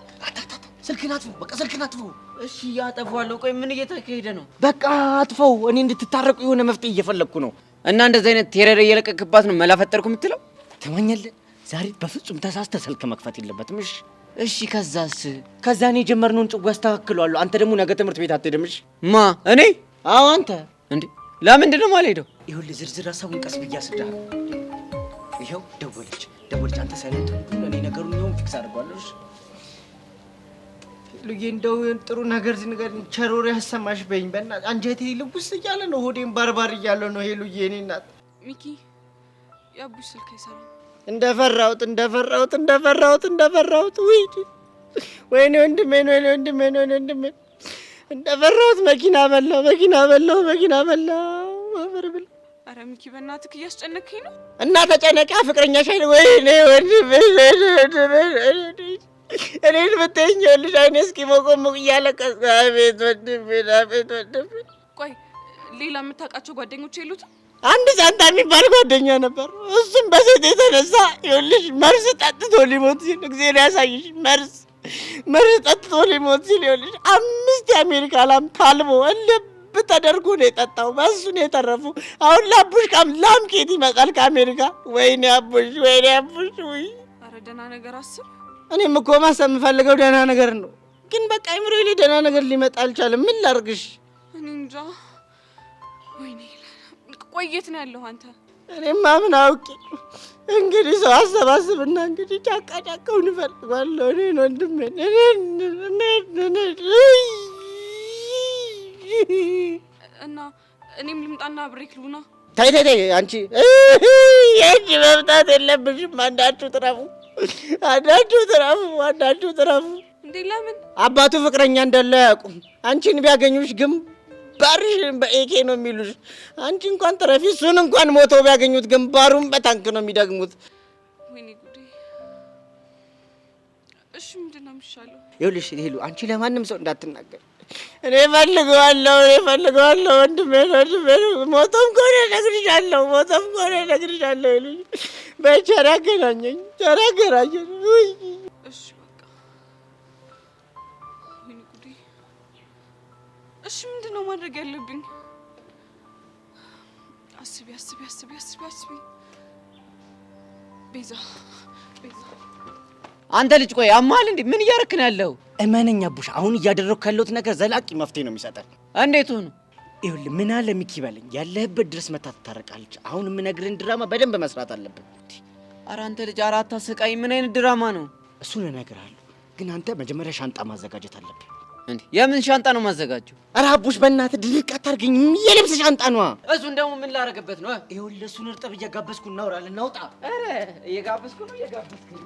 S9: ስልክህን አጥፈው፣ በቃ ስልክህን አጥፈው። እሺ ያጠፋዋለሁ። ቆይ ምን እየተካሄደ ነው?
S3: በቃ አጥፈው። እኔ እንድትታረቁ የሆነ መፍትሄ እየፈለግኩ ነው።
S9: እና እንደዚህ አይነት ቴረር እየለቀቅባት ነው መላ ፈጠርኩ የምትለው?
S3: ትመኛለህ? ዛሬ በፍጹም ተሳስተህ ስልክ መክፈት የለበትም።
S9: እሺ ከዛስ?
S3: ከዛ እኔ የጀመርነውን ጽዋ አስተካክለዋለሁ። አንተ ደግሞ ነገ ትምህርት ቤት አትሄድም። እሺ?
S9: ማ እኔ?
S3: አዎ አንተ።
S9: እንዴ ለምንድን ነው የማልሄደው?
S3: ይኸውልህ ዝርዝር ሀሳቡን ቀስ ብዬ አስረዳሃለሁ። ይኸው ደወለች። አንተ ሳይለንት እኔ ነገሩን ይሁን ፊክስ አድርጓለሁ። እሺ ሉዬ፣ እንደው ጥሩ ነገር ንገሪኝ፣ ቸሮር ያሰማሽ በይኝ። በእናትህ አንጀቴ ልውስ እያለ ነው፣ ሆዴም ባርባር እያለ ነው። ሄሉዬ እኔ እናት
S6: ሚኪ የአቡሽ ስልክ አይሰራም።
S3: እንደፈራሁት ወይኔ ወንድሜ እንደፈራሁት መኪና በላው አፈር ብላ።
S6: ኧረ ሚኪ በእናትህ እያስጨነቀኝ ነው።
S3: እና ተጨነቃ ፍቅረኛሽ አይደል? ወይኔ ወንድሜ እኔን ብትይኝ ይኸውልሽ አይኔ እስኪሞቆሞቅ እያለቀስኩ አቤት ወንድሜ።
S6: ቆይ ሌላ የምታውቃቸው ጓደኞች የሉትም?
S3: አንድ ዛንታ የሚባል ጓደኛ ነበር። እሱም በሴት የተነሳ ይኸውልሽ መርዝ ጠጥቶ ሊሞት ሲል እግዚአብሔር ያሳይሽ፣ መርዝ ጠጥቶ ሊሞት ሲል ይኸውልሽ 5 የአሜሪካ ላም ታልቦ ልብ ተደርጎ ነው የጠጣው። በሱ ነው የተረፉ። አሁን ለአቡሽ ላም ከየት ይመጣል ከአሜሪካ? ወይኔ አቡሽ። ወይ
S6: ኧረ ደህና ነገር አስብ።
S3: እኔም እኮ ማሰብ የምፈልገው ደህና ነገር ነው፣ ግን በቃ አይምሮዬ ላይ ደህና ነገር ሊመጣ አልቻለም። ምን ላድርግሽ?
S6: እኔ እንጃ። ወይኔ ቆይ የት ነው ያለኸው አንተ?
S3: እኔማ ምን አውቄ። እንግዲህ ሰው አሰባስብና እንግዲህ ጫካውን እፈልገዋለሁ። እኔን ወንድሜን
S6: እና እኔም ልምጣና ብሬክ ልሁና።
S3: ተይ አንቺ የእጅ መምጣት የለብሽም። አንዳችሁ ትረፉ።
S6: እንዴ ለምን?
S3: አባቱ ፍቅረኛ እንዳለ አያውቁም። አንቺን ቢያገኙሽ ግንባርሽን በኤኬ ነው የሚሉሽ። አንቺ እንኳን ትረፊ፣ እሱን እንኳን ሞተው ቢያገኙት ግንባሩን በታንክ ነው የሚደግሙት።
S6: ወይኔ ጉዴ። እሺ ምንድን ነው የሚሻለው?
S3: ይኸውልሽ ሄሉ፣ አንቺ ለማንም ሰው እንዳትናገር። እኔ እፈልገዋለሁ ወንድሜ፣ ሞቶም ከሆነ እነግርሻለሁ ይሉኝ። በቸር አገናኘኝ።
S6: እሺ በቃ ወይኔ ጉዴ። እሺ ምንድን ነው ማድረግ ያለብኝ? አስቢ። ቤዛ
S9: አንተ ልጅ ቆይ አማል እንዴ? ምን እያደረክ ነው ያለው?
S3: እመነኛ አቡሽ፣ አሁን እያደረኩ ያለሁት ነገር ዘላቂ መፍትሄ ነው የሚሰጠን።
S9: እንዴት ሆኖ?
S3: ይኸውልህ ምን አለ ሚኪ በለኝ፣ ያለህበት ድረስ መታ ትታረቃለች። አሁን የምነግርህን ድራማ በደንብ መስራት አለብን።
S9: ኧረ አንተ ልጅ አታስቃይ። ምን አይነት ድራማ ነው?
S3: እሱን እነግርሃለሁ፣ ግን አንተ መጀመሪያ ሻንጣ ማዘጋጀት አለብህ።
S9: እንዴ የምን ሻንጣ ነው ማዘጋጀው?
S3: ኧረ አቡሽ በእናትህ ድርቅ አታርገኝ። የልብስ ሻንጣ ነው።
S9: እሱን ደግሞ ምን ላረግበት ነው?
S3: ይኸውልህ እሱን እርጥብ እየጋበዝኩ እናውራለን። እናውጣ።
S9: ኧረ እየጋበዝኩ ነው እየጋበዝከኝ።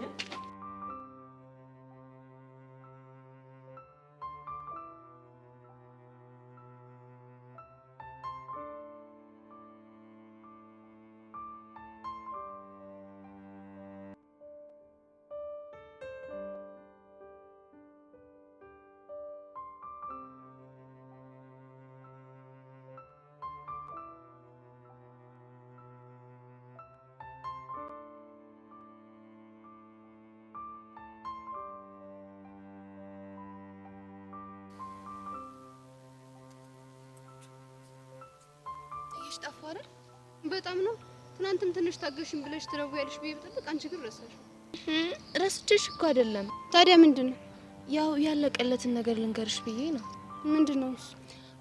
S10: ጠፋ አይደል? በጣም ነው። ትናንትም ትንሽ ታገሽኝ ብለሽ ትረውያለሽ ብዬ ብጠብቅ አንቺ ግን ረሳሽ።
S2: ረስቼሽ እኮ አይደለም።
S10: ታዲያ ምንድነው?
S2: ያው ያለቀለትን ነገር ልንገርሽ ብዬ ነው።
S10: ምንድነው እሱ?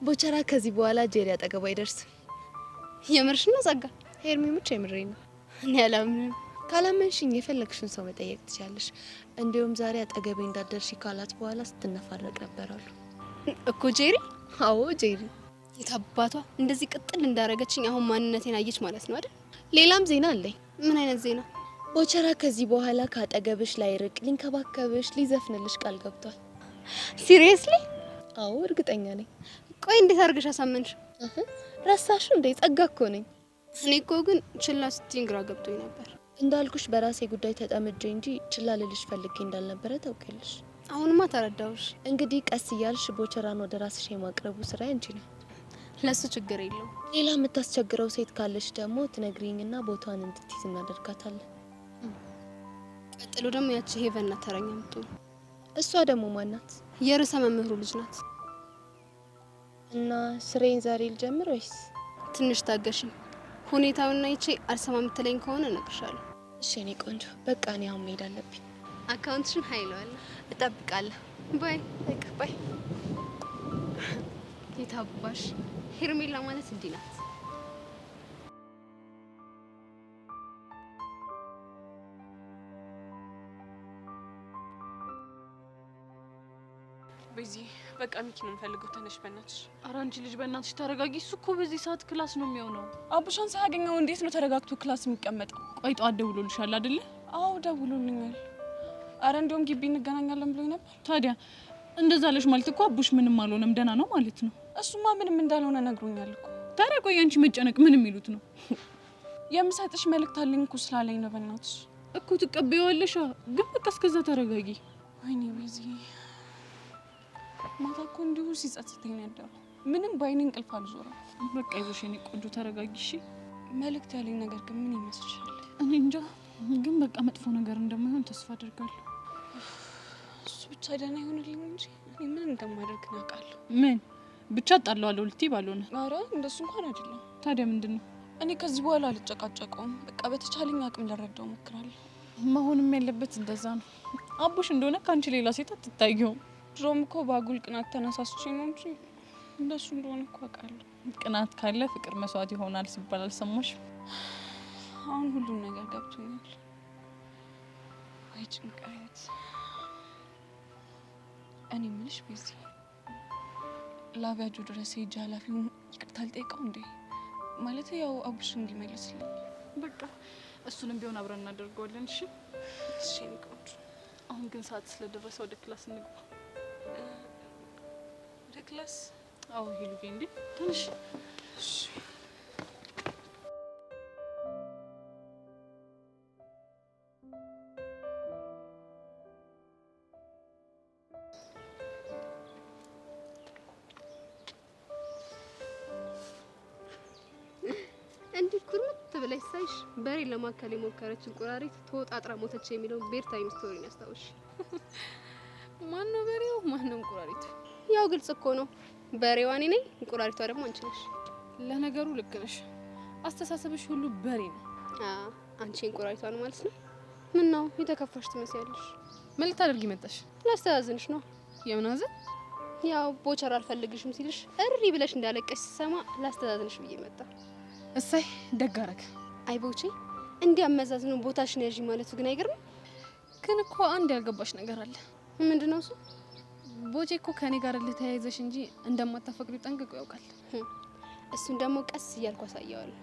S2: ቦቸራ ከዚህ በኋላ ጄሪ አጠገቡ አይደርስም።
S10: የምርሽ ነው ጸጋ?
S2: ሄርሜ የምሬን ነው።
S10: እኔ አላምንም።
S2: ካላመንሽኝ የፈለግሽን ሰው መጠየቅ ትችያለሽ። እንዲሁም ዛሬ አጠገቤ እንዳደርሽ ካላት በኋላ ስትነፋረቅ ነበራሉ
S10: እኮ ጄሪ።
S2: አዎ ጄሪ።
S10: የታባቷ እንደዚህ ቅጥል እንዳረገችኝ አሁን ማንነቴን አየች ማለት ነው አይደል?
S2: ሌላም ዜና አለኝ።
S10: ምን አይነት ዜና?
S2: ቦቸራ ከዚህ በኋላ ካጠገብሽ ላይርቅ ሊንከባከብሽ፣ ሊዘፍንልሽ ቃል ገብቷል።
S10: ሲሪየስሊ?
S2: አዎ እርግጠኛ ነኝ።
S10: ቆይ እንዴት አድርገሽ አሳመንሽ?
S2: ረሳሽ እንዴ? ጸጋ እኮ ነኝ።
S10: እኔ እኮ ግን ችላ ስትይኝ ግራ ገብቶኝ ነበር።
S2: እንዳልኩሽ በራሴ ጉዳይ ተጠምጄ እንጂ ችላ ልልሽ ፈልጌ እንዳልነበረ ታውቂያለሽ።
S10: አሁንማ ተረዳሁሽ።
S2: እንግዲህ ቀስ እያልሽ ቦቸራን ወደ ራስሽ የማቅረቡ ስራ አንቺ ነው።
S10: ለሱ ችግር የለውም።
S2: ሌላ የምታስቸግረው ሴት ካለሽ ደግሞ ትነግሪኝና ቦታዋን እንድትይዝ እናደርጋታለን።
S10: ቀጥሎ ደግሞ ያቺ ሄቨን ናት ተረኛ የምትሆን።
S2: እሷ ደግሞ ማናት?
S10: የርዕሰ መምህሩ ልጅ ናት።
S2: እና ስሬን ዛሬ ልጀምር ወይስ?
S10: ትንሽ ታገሽኝ። ሁኔታውና ይቼ አልሰማ የምትለኝ ከሆነ እነግርሻለሁ።
S2: እሺ እኔ ቆንጆ፣ በቃ እኔ አሁን መሄድ አለብኝ።
S10: አካውንትሽን ሀይለዋለሁ።
S2: እጠብቃለሁ።
S10: ባይ
S2: በቃ ባይ።
S10: የታባሽ ሄርሜላ ማለት እንዲህ ናት።
S6: በዚህ በቃ ሚኪ ነው የምፈልገው። ተነሽ በእናትሽ። ኧረ አንቺ ልጅ በእናትሽ ተረጋጊ። እሱ እኮ በዚህ ሰዓት ክላስ ነው የሚሆነው። አቡሻን ሳያገኘው እንዴት ነው ተረጋግቶ ክላስ የሚቀመጠው? ቆይ ጠዋት ደውሎልሻል አይደለ? አዎ ደውሎልኛል። አረ እንደውም ግቢ እንገናኛለን ብሎኝ ነበር። ታዲያ እንደዛ አለሽ ማለት እኮ አቡሽ ምንም አልሆነም ደህና ነው ማለት ነው። እሱማ ምንም እንዳልሆነ ነግሮኛል እኮ። ታዲያ ቆይ አንቺ መጨነቅ ምን የሚሉት ነው? የምሰጥሽ መልእክት አለኝ እኮ ስላለኝ ነው። በእናትሽ እኮ ትቀበይዋለሽ። ግን በቃ እስከዛ ተረጋጊ። ወይኔ በዚህ ማታ እኮ እንዲሁ ሲጸጽተኝ ነው ያደረው። ምንም ባይኔ እንቅልፍ አልዞረም። በቃ ይዞሽ የኔ ቆንጆ ተረጋጊ እሺ። መልእክት ያለኝ ነገር ግን ምን ይመስልሻል? እኔ እንጃ፣ ግን በቃ መጥፎ ነገር እንደማይሆን ተስፋ አደርጋለሁ። እሱ ብቻ ደህና ይሆንልኝ እንጂ እኔ ምን እንደማደርግ አውቃለሁ። ምን ብቻ ጣለዋለሁ ልትይ ባልሆነ። ኧረ እንደሱ እንኳን አይደለም። ታዲያ ምንድን ነው? እኔ ከዚህ በኋላ አልጨቃጨቀውም። በቃ በተቻለኝ አቅም ልረዳው እሞክራለሁ። መሆንም ያለበት እንደዛ ነው። አቡሽ እንደሆነ ከአንቺ ሌላ ሴት አትታየውም። ድሮም እኮ በአጉል ቅናት ተነሳስቼ ነው እንጂ እንደሱ እንደሆነ እኮ አውቃለሁ። ቅናት ካለ ፍቅር መስዋዕት ይሆናል ሲባል አልሰማሽም? አሁን ሁሉም ነገር ገብቶኛል። ወይ ጭንቀት። እኔ የምልሽ በዚህ ላቢያጆ ድረስ ሄጄ ኃላፊውን ይቅርታ ልጠይቀው እንዴ? ማለት ያው አቡሽ እንዲመልስልኝ። በቃ እሱንም ቢሆን አብረን እናደርገዋለን። እሺ እሺ። ቆንጆ። አሁን ግን ሰዓት ስለደረሰ ወደ ክላስ እንግባ። ወደ ክላስ? አዎ ሄሉዬ፣ እንዴ ትንሽ እሺ።
S10: እንዲህ ኩርምት ብለሽ ሳይሽ በሬ ለማከል የሞከረች እንቁራሪት ተወጣጥራ ሞተች የሚለውን ቤር ታይም ስቶሪን ያስታውሽ።
S6: ማን ነው በሬው? ማን ነው እንቁራሪቱ?
S10: ያው ግልጽ እኮ ነው። በሬዋ እኔ ነኝ፣ እንቁራሪቷ ደግሞ አንቺ ነሽ።
S6: ለነገሩ ልክ ነሽ። አስተሳሰብሽ ሁሉ በሬ ነው።
S10: አንቺ እንቁራሪቷ ነው ማለት ነው። ምን ነው የተከፋሽ ትመስያለሽ?
S6: ምን ልታደርጊ መጣሽ?
S10: ላስተዛዝንሽ ነው።
S6: የምናዝን?
S10: ያው ቦቸራ አልፈልግሽም ሲልሽ እሪ ብለሽ እንዳለቀሽ ሲሰማ ላስተዛዝንሽ ብዬ መጣ።
S6: እሰይ ደግ አደረግ።
S10: አይ ቦቼ፣ እንዲህ አመዛዝኑ ቦታሽን ያዢ ማለቱ ግን አይገርም?
S6: ግን እኮ አንድ ያልገባሽ ነገር አለ።
S10: ምንድነው እሱ? ቦቼ እኮ ከኔ ጋር ልተያይዘሽ እንጂ እንደማታፈቅሪው ጠንቅቆ ያውቃል።
S11: እሱን ደግሞ ቀስ እያልኩ አሳየዋለሁ።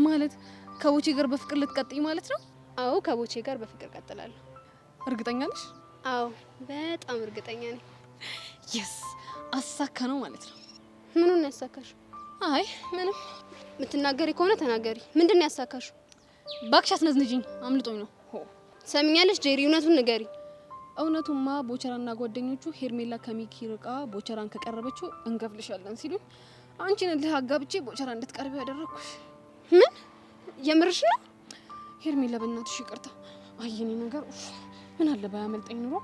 S10: ማለት ከቦቼ ጋር በፍቅር ልትቀጥይ ማለት ነው?
S11: አዎ ከቦቼ ጋር በፍቅር ቀጥላለሁ።
S10: እርግጠኛ ነሽ?
S11: አዎ በጣም እርግጠኛ ነኝ።
S10: የስ አሳካ ነው ማለት ነው።
S11: ምኑን ያሳካሽ?
S10: አይ
S11: ምንም። የምትናገሪ ከሆነ ተናገሪ። ምንድን ነው ያሳካሽ?
S10: ባክሽ አስነዝንጂኝ፣ አምልጦኝ ነው።
S11: ሰሚኛለሽ ጄሪ፣ እውነቱን ንገሪ።
S10: እውነቱማ ቦቸራና ጓደኞቹ ሄርሜላ ከሚኪ ርቃ ቦቸራን ከቀረበችው እንከፍልሻለን ሲሉ አንቺን ልህ አጋብቼ ቦቸራ እንድትቀርቢ ያደረኩሽ።
S11: ምን የምርሽ ነው?
S10: ሄርሜላ በእናትሽ ይቅርታ። አየኔ ነገር ምን አለ ባያመልጠኝ ኑሮ።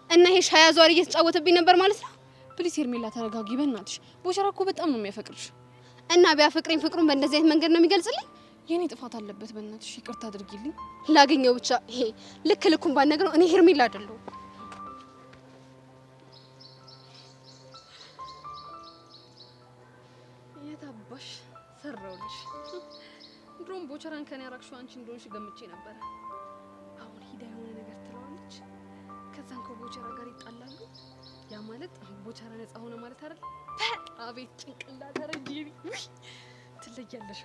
S11: እና ይሄ ሻያ ዟሪ እየተጫወተብኝ ነበር ማለት ነው?
S10: ፕሊስ ሄርሜላ ተረጋጊ በእናትሽ። ቦቸራ እኮ በጣም ነው የሚያፈቅርሽ።
S11: እና ቢያፈቅረኝ ፍቅሩን በእንደዚህ አይነት መንገድ ነው የሚገልጽልኝ?
S10: የኔ ጥፋት አለበት፣ በእናትሽ ይቅርታ አድርጊልኝ።
S11: ላገኘው ብቻ ይሄ ልክ ልኩን ባነግረው እኔ ሄርሜላ አይደለሁ።
S10: የታባሽ ሰራውልሽ። ድሮም ቦቸራን ከኔ ያራክሽው አንቺ እንደሆንሽ ገምቼ ነበር። አሁን ሂዳ የሆነ ነገር ትለዋለች፣ ከዛን ከቦቸራ ጋር ይጣላሉ። ያ ማለት ቦቸራ ነፃ ሆነ ማለት አይደል? አቤት ጭንቅላት አረጂቢ ትለያለሽ።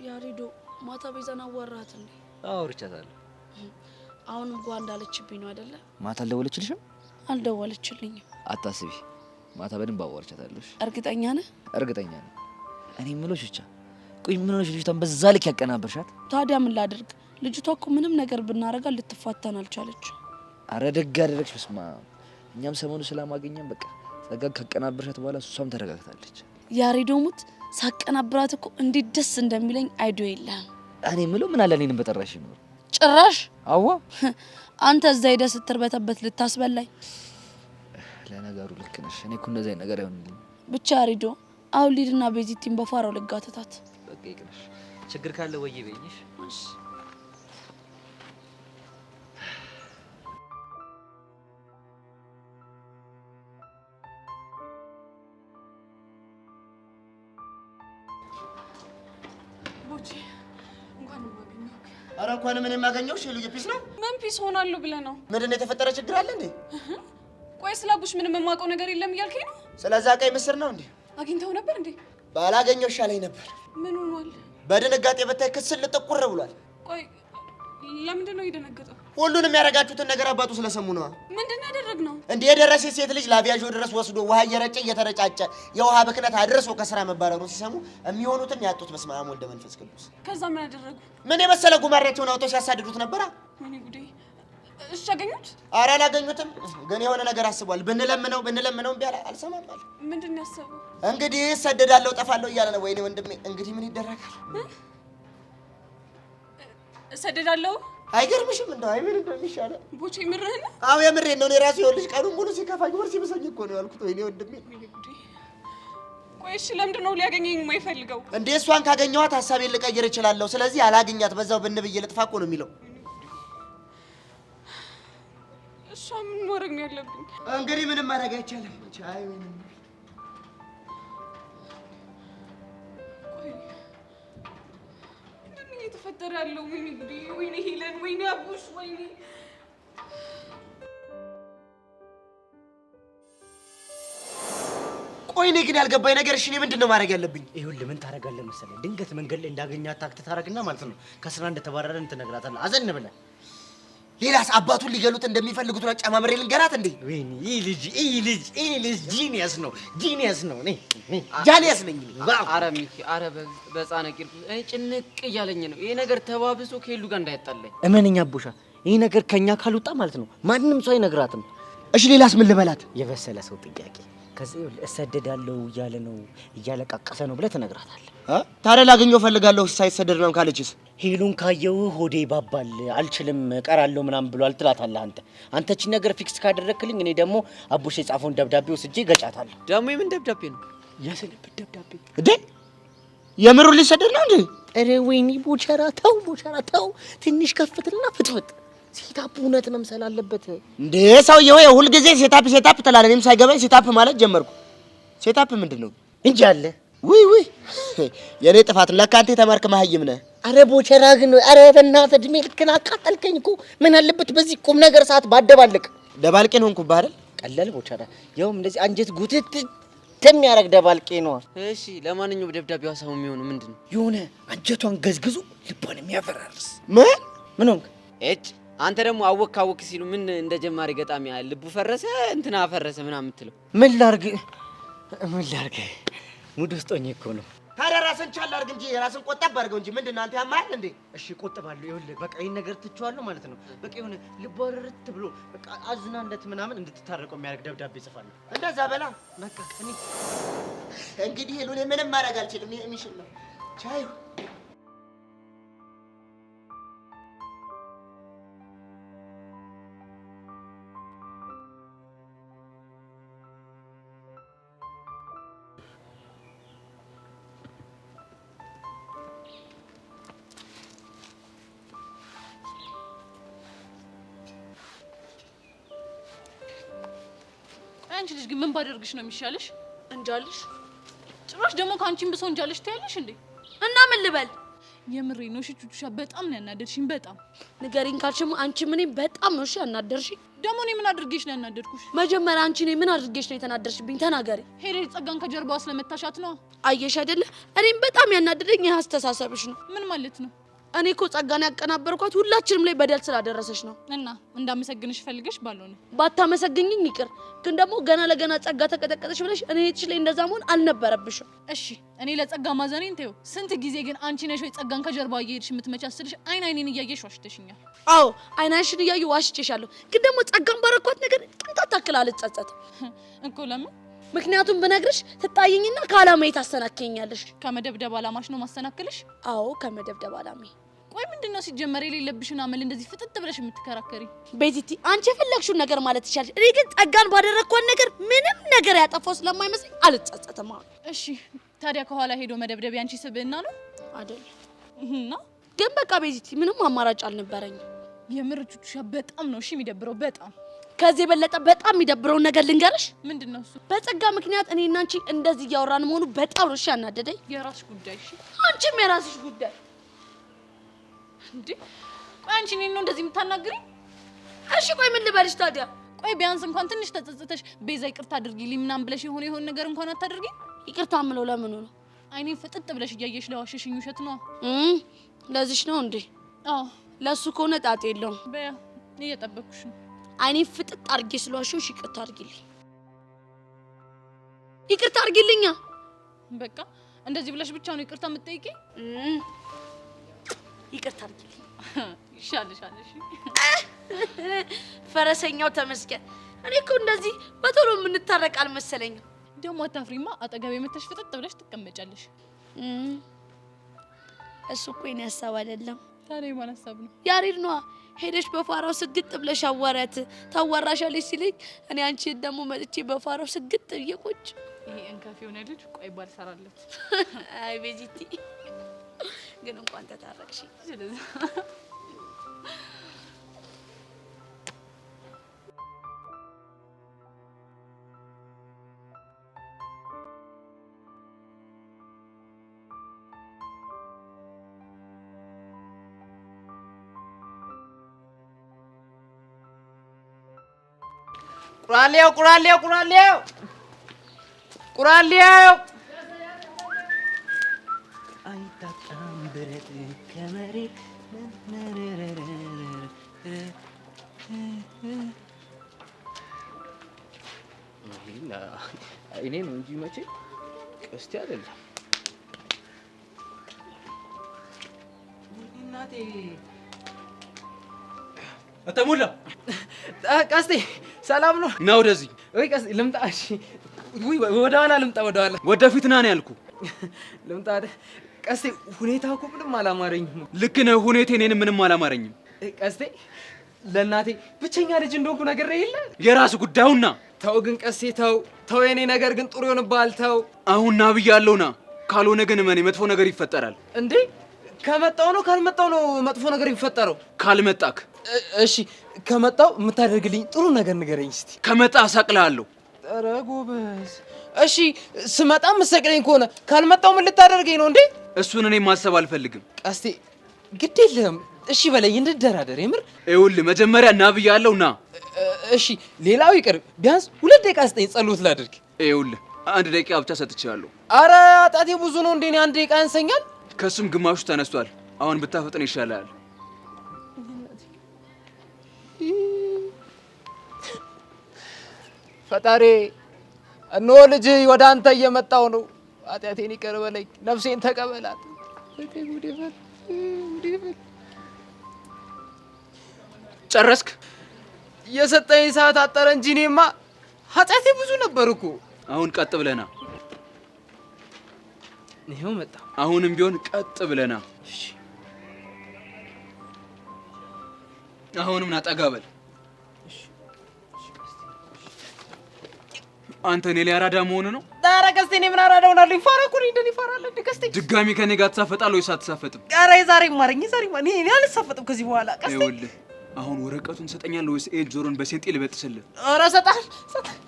S5: ያሬዶ ማታ ቤዛን አዋራሃት እንዴ?
S9: አውርቻታለሁ።
S5: አሁን እንኳን እንዳለችብኝ ነው አይደለ?
S9: ማታ አልደወለችልሽም?
S5: አልደወለችልኝም።
S9: አታስቢ፣ ማታ በደንብ አዋርቻታለሁ።
S5: እርግጠኛ ነህ?
S9: እርግጠኛ ነኝ። እኔ የምልሽ ብቻ ቆይ ምን ሆነሽ ልጅቷን በዛ ልክ ያቀናበርሻት?
S5: ታዲያ ምን ላድርግ? ልጅቷ እኮ ምንም ነገር ብናረጋ ልትፋታን አልቻለች።
S9: አረ ደግ አደረግሽ። በስማ እኛም ሰሞኑ ስለማገኘን በቃ ጸጋ ካቀናበርሻት በኋላ እሷም ተረጋግታለች።
S5: ያሬዶ ሙት ሳቀናብራት እኮ እንዴት ደስ እንደሚለኝ አይዲዮ የለህም።
S9: እኔ የምለው ምን አለ እኔንም በጠራሽ ነው።
S5: ጭራሽ
S9: አዋ
S5: አንተ እዛ ሄደህ ስትርበተበት ልታስበላኝ።
S9: ለነገሩ ልክ ነሽ። እኔ እኮ እንደዚህ ነገር አይሆንልኝ።
S5: ብቻ ያሬዶ አሁን ሊድና ቤዚቲን በፋራው ልጋተታት።
S9: በቃ ይቅርሽ። ችግር ካለ ወይ በይኝሽ።
S5: እሺ
S3: አረ እንኳን ምን የማገኘው ሸሉ የፒስ ነው።
S6: ምን ፒስ ሆናለሁ ብለህ ነው?
S3: ምንድነው የተፈጠረ ችግር አለ እንዴ?
S6: ቆይ ስለ አቡሽ ምንም የማውቀው ነገር የለም እያልከኝ ነው?
S3: ስለዛ ቀይ ምስር ነው እንዴ?
S6: አግኝተው ነበር እንዴ?
S3: ባላገኘው ይሻለኝ ነበር።
S6: ምን ሆኗል?
S3: በድንጋጤ በታይ ክስል ጥቁር ብሏል።
S6: ቆይ ለምንድን ነው የደነገጠው?
S3: ሁሉንም ያረጋችሁትን ነገር አባቱ ስለሰሙ ነው።
S6: ምንድን ነው ያደረግነው?
S3: እንዴ የደረሰ ሴት ልጅ ላቪያጆ ድረስ ወስዶ ውሃ እየረጨ እየተረጫጨ የውሃ ብክነት አድርሶ ከስራ መባረሩን ሲሰሙ የሚሆኑትን ያጡት። በስመ አብ ወልደ መንፈስ ቅዱስ።
S6: ከዛ ምን አደረጉ?
S3: ምን የመሰለ ጉማሬያቸውን አውጥተው ሲያሳድዱት ነበር።
S6: ወይኔ ጉዴ! እሺ አገኙት?
S3: ኧረ አላገኙትም፣ ግን የሆነ ነገር አስቧል። ብንለምነው እምቢ አልሰማም አለ።
S6: ምንድን ነው ያሰበው?
S3: እንግዲህ እሰደዳለሁ እጠፋለሁ እያለ ነው። ወይኔ ወንድሜ፣ እንግዲህ ምን ይደረጋል?
S6: እሰደዳለሁ።
S3: አይገርምሽም? እንደው አይ ምን እንደሚሻለው
S6: ቦቼ ምርህን?
S3: አዎ የምሬን ነው። እኔ ራሴ ይኸውልሽ ቀኑን ሙሉ ሲከፋኝ ወር ሲብሰኝ እኮ ነው ያልኩት። ወይኔ ወንድሜ።
S6: ቆይ እሺ ለምንድን ነው ሊያገኘኝ የማይፈልገው?
S3: እንዴ እሷን ካገኘኋት ሀሳቤን ልቀይር እችላለሁ። ስለዚህ አላገኛት በዛው ብንብዬ ልጥፋ እኮ ነው የሚለው።
S6: እሷ ምን ማድረግ ነው ያለብኝ?
S3: እንግዲህ ምንም ማድረግ አይቻልም። አይ
S6: እየተፈጠረ ያለው? ወይኔ ጉዴ! ወይኔ ሄለን! ወይኔ አቡሽ! ወይኔ
S3: ቆይ እኔ ግን ያልገባኝ ነገር እሺ እኔ ምንድን ነው ማድረግ ያለብኝ?
S12: ይኸውልህ ምን ታደርጋለህ መሰለህ? ድንገት መንገድ ላይ እንዳገኛት ታክት ታደርግና ማለት ነው ከስራ እንደተባረረን ትነግራታለህ። አዘን ብለህ
S3: ሌላስ አባቱን ሊገሉት እንደሚፈልጉት ነው ጨማምሬ ልንገራት እንዴ?
S12: ወይኔ ይህ ልጅ ጂኒየስ ነው እኔ
S3: ጃኒየስ ነኝ።
S7: ኧረ ሚኪ ኧረ በሕፃነ ቂርቆስ እኔ ጭንቅ እያለኝ ነው። ይሄ ነገር ተባብሶ ከሄሉ ጋር እንዳይጣላኝ
S12: እመነኛ አቡሻ። ይህ ነገር ከኛ ካልወጣ ማለት ነው ማንም ሰው አይነግራትም።
S3: እሺ ሌላስ ምን ልበላት?
S12: የበሰለ ሰው ጥያቄ ከዚህ እሰደዳለሁ እያለ ነው እያለቃቀሰ ነው ብለህ ትነግራታለህ።
S3: ታዲያ ላገኘው ፈልጋለሁ ሳይሰደድ ነው ካለችስ?
S12: ሄሉን ካየው ሆዴ ባባል አልችልም እቀራለሁ ምናምን ብሏል ትላታለህ። አንተ እቺ ነገር ፊክስ ካደረክልኝ እኔ ደግሞ አቡሽ የጻፈውን ደብዳቤ ወስጄ ገጫታለሁ።
S7: ደግሞ የምን ደብዳቤ ነው?
S12: የስንብት ደብዳቤ
S3: እንዴ? የምሩን ሊሰደድ ነው እንዴ?
S12: ኧረ ወይኔ ቦቸራ ተው ትንሽ ከፍትና ፍጥፍጥ ሴታፕ እውነት መምሰል አለበት
S3: እንዴ? ሰውዬው ሁልጊዜ ሴታፕ ትላለህ። እኔም ሳይገባኝ ሴታፕ ማለት ጀመርኩ። ሴታፕ ምንድን ነው
S12: እንጂ አለ።
S3: ውይ የኔ ጥፋት ለካ አንተ የተማርክ መሀይም ነህ።
S12: አረ ቦቸራ ግን አረ በእናትህ እድሜ ልክን አቃጠልከኝ እኮ። ምን አለበት በዚህ ቁም ነገር ሰዓት ባደባልቅ።
S3: ደባልቄን ሆንኩብህ አይደል?
S12: ቀለል ቦቸራ፣ ያውም እንደዚህ አንጀት ጉትት የሚያረግ ደባልቄ ነው።
S9: እሺ ለማንኛውም ደብዳቤው ሀሳቡ የሚሆነው ምንድነው?
S12: የሆነ አንጀቷን ገዝግዙ ልቧን የሚያፈራርስ
S3: ምን
S12: ሆንክ?
S9: እጭ አንተ ደግሞ አወክ ሲሉ ምን እንደ ጀማሪ ገጣሚ ልቡ ፈረሰ እንትና ፈረሰ ምናምን የምትለው
S12: ምን ላርግ ሙድ ውስጥ ሆኜ እኮ ነው።
S3: ታዲያ ራስን ቻል አድርግ እንጂ ራስን ቆጠብ አድርገው እንጂ ምንድን ነው አንተ ያማል እንዴ?
S12: እሺ ቆጥባለሁ። ይኸውልህ በቃ ይሄን ነገር ትቼዋለሁ ማለት ነው። በቃ የሆነ ልቧ ርርት ብሎ በቃ አዝናለት ምናምን እንድትታረቀው የሚያደርግ ደብዳቤ ጽፋለሁ።
S3: እንደዛ በላ
S12: በቃ እኔ
S3: እንግዲህ ሄሉን ምንም ማድረግ አልችልም። ይሄ የሚሽል ነው ቻዩ
S6: አንቺ ልጅ ግን ምን ባደርግሽ ነው የሚሻልሽ? እንጃልሽ። ጭራሽ ደግሞ ካንቺም ብሶ እንጃልሽ ትያለሽ እንዴ?
S5: እና ምን ልበል?
S6: የምሬ ነው። እሺ ቹቹሻ በጣም ነው ያናደርሽኝ። በጣም
S5: ንገሪኝ ካልሽም አንቺ ምን በጣም ነው እሺ ያናደርሽኝ።
S6: ደግሞ እኔ ምን አድርጌሽ ነው ያናደርኩሽ?
S5: መጀመሪያ አንቺ እኔ ምን አድርጌሽ ነው የተናደርሽብኝ? ተናገሪ።
S6: ሄደሽ ጸጋን ከጀርባዋ ስለመታሻት ነው።
S5: አየሽ አይደለ? እኔም በጣም ያናደደኝ ይህ አስተሳሰብሽ ነው።
S6: ምን ማለት ነው?
S5: እኔ እኮ ጸጋን ያቀናበርኳት ሁላችንም ላይ በደል ስላደረሰሽ ነው።
S6: እና እንዳመሰግንሽ ፈልገሽ ባልሆነ
S5: ባታመሰግኝኝ ይቅር፣ ግን ደግሞ ገና ለገና ጸጋ ተቀጠቀጠሽ ብለሽ እኔ እህትሽ ላይ እንደዛ መሆን አልነበረብሽም።
S6: እሺ እኔ ለጸጋ ማዘኔን ተይው። ስንት ጊዜ ግን አንቺ ነሽ ወይ ጸጋን ከጀርባ እየሄድሽ የምትመቻስልሽ? አይኔን እያየሽ ዋሽተሽኛል።
S5: አዎ አይናሽን እያየሁ ዋሽቼሻለሁ፣ ግን ደግሞ ጸጋን ባረኳት ነገር ቅንጣት ታክል አልጸጸትም
S6: እኮ። ለምን?
S5: ምክንያቱም ብነግርሽ ትጣይኝና ከዓላማዬ ታሰናክኛለሽ።
S6: ከመደብደብ ዓላማሽ ነው ማሰናክልሽ?
S5: አዎ ከመደብደብ ዓላማዬ።
S6: ቆይ ምንድነው ሲጀመር የሌለብሽን አመል እንደዚህ ፍጥጥ ብለሽ የምትከራከሪ?
S5: ቤዚቲ አንቺ የፈለግሽውን ነገር ማለት ይችላል። እኔ ግን ጸጋን ባደረኳት ነገር ምንም ነገር ያጠፋው ስለማይመስለኝ አልጸጸትም።
S6: እሺ ታዲያ ከኋላ ሄዶ መደብደብ ያንቺ ስብዕና ነው
S5: አይደል?
S6: እና
S5: ግን በቃ ቤዚቲ ምንም አማራጭ አልነበረኝም።
S6: የምር ቹቹሻ በጣም ነው እሺ የሚደብረው። በጣም
S5: ከዚህ የበለጠ በጣም የሚደብረውን ነገር ልንገርሽ።
S6: ምንድነው እሱ?
S5: በጸጋ ምክንያት እኔና አንቺ እንደዚህ እያወራን መሆኑ በጣም ነው እሺ ያናደደኝ።
S6: የራስሽ ጉዳይ። እሺ
S5: አንቺም የራስሽ ጉዳይ።
S6: እንዴ ቆይ አንቺ እኔን ነው እንደዚህ የምታናግሪኝ?
S5: እሺ ቆይ ምን ልበልሽ ታዲያ?
S6: ቆይ ቢያንስ እንኳን ትንሽ ተጸጽተሽ ቤዛ ይቅርታ አድርጊልኝ ምናምን ብለሽ የሆነ ነገር እንኳን አታድርጊ?
S5: ይቅርታ ምለው ለምኑ ነው?
S6: አይኔን ፍጥጥ ብለሽ እያየሽ ለዋሸሽኝ ውሸት ነው።
S5: ለዚሽ ነው እንዴ?
S6: አዎ
S5: ለሱ ከሆነ ጣጣ የለውም።
S6: በያ እየጠበኩሽ ነው።
S5: አይኔን ፍጥጥ አድርጌ ስለዋሸሽ ይቅርታ አድርጊልኝ። ይቅርታ አድርጊልኛ።
S6: በቃ እንደዚህ ብለሽ ብቻ ነው ይቅርታ የምትጠይቂ?
S5: ይቅርታ አድርጊልኝ።
S6: ይሻልሻል። እሺ
S5: ፈረሰኛው ተመስገን። እኔ እኮ እንደዚህ በቶሎ የምንታረቅ አልመሰለኝም።
S6: ደግሞ አታፍሪማ። አጠገቤ መተሽ ፍጥጥ ብለሽ ትቀመጫለሽ።
S5: እሱ እኮ የኔ ሀሳብ አይደለም።
S6: ታዲያ የማን ሀሳብ ነው?
S5: ያሬድ ነዋ። ሄደሽ በፋራው ስግጥ ብለሽ አዋራት ታዋራሻለሽ ሲለኝ እኔ አንቺ ደግሞ መጥቼ በፋራው ስግጥ ብዬ ቁጭ።
S6: ይሄ እንካፍ የሆነ ልጅ ቆይ ባልሰራለት።
S5: አይ ቤዚቲ ግን እንኳን ተታረቅሽ።
S6: ስለዚህ
S9: ቁራሌው
S12: አይታጣም ብረት ከመሬት
S7: እኔ ነው እንጂ መቼ ቀስቲ አይደለም።
S12: እናቴ
S8: አተሙላ
S7: ቀስቴ ሰላም ነው?
S8: ና ወደዚህ።
S7: ወይ ቀስቴ ልምጣ? እሺ ወደ ኋላ ልምጣ?
S8: ወደፊት ና ነው ያልኩ።
S7: ልምጣ ቀስቴ። ሁኔታ እኮ ምንም አላማረኝም።
S8: ልክ ነህ። ሁኔታ እኔንም ምንም አላማረኝም።
S7: ቀስቴ ለእናቴ ብቸኛ ልጅ እንደሆንኩ ነግሬህ የለ?
S8: የራስ ጉዳዩና
S7: ተው ግን ቀስቴ ተው። የኔ ነገር ግን ጥሩ ይሆንብሃል። ተው
S8: አሁን ና ብያለሁ። ና ካልሆነ ግን እመኔ መጥፎ ነገር ይፈጠራል።
S7: እንዴ ከመጣው ነው ካልመጣው ነው መጥፎ ነገር የሚፈጠረው?
S8: ካልመጣክ
S7: እሺ ከመጣው የምታደርግልኝ ጥሩ ነገር ንገረኝ እስቲ።
S8: ከመጣ አሳቅልሃለሁ።
S4: ኧረ ጎበዝ። እሺ ስመጣም መሰቅለኝ ከሆነ ካልመጣው ምን ልታደርገኝ ነው እንዴ?
S8: እሱን እኔ ማሰብ አልፈልግም።
S4: ቀስቴ ግድ የለህም። እሺ በለኝ እንደራደር። የምር
S8: ይኸውልህ መጀመሪያ ና ብያለሁ ና።
S4: እሺ ሌላው ይቅር፣ ቢያንስ 2 ደቂቃ ስጠኝ ጸሎት ላድርግ።
S8: ይኸውልህ 1 ደቂቃ ብቻ ሰጥቻለሁ።
S4: አረ አጣቴ ብዙ ነው እንዴ? 1 ደቂቃ ያንሰኛል።
S8: ከሱም ግማሹ ተነስቷል። አሁን ብታፈጥን ይሻላል።
S4: ፈጣሪ እነሆ ልጅ ወደ አንተ እየመጣው ነው። ኃጢአቴን ይቅር በለኝ፣ ነፍሴን ተቀበላት።
S8: ጨረስክ?
S4: የሰጠኝ ሰዓት አጠረ እንጂ እኔማ ኃጢአቴ ብዙ ነበር እኮ።
S8: አሁን ቀጥ ብለና።
S4: ይሄው መጣ።
S8: አሁንም ቢሆን ቀጥ ብለና።
S4: እሺ
S8: አሁንም ና ጠጋ በል። አንተ እኔ ላይ አራዳ መሆኑ ነው?
S4: ዳራ ቀስቴ እኔ ምን አራዳ ሆናለሁ? ይፋረኩኝ እንደኔ ይፋራል እንደ ቀስቴ።
S8: ድጋሚ ከኔ ጋር ትሳፈጣለህ ወይስ አትሳፈጥም?
S4: ኧረ የዛሬ ማረኝ፣ የዛሬ ማረኝ። እኔ አልሳፈጥም ከዚህ በኋላ ቀስቴ።
S8: ይኸውልህ አሁን ወረቀቱን ሰጠኛለህ ወይስ ኤል ጆሮን በሴንጤ ልበጥስልህ?
S4: ኧረ ሰጣል ሰጣል።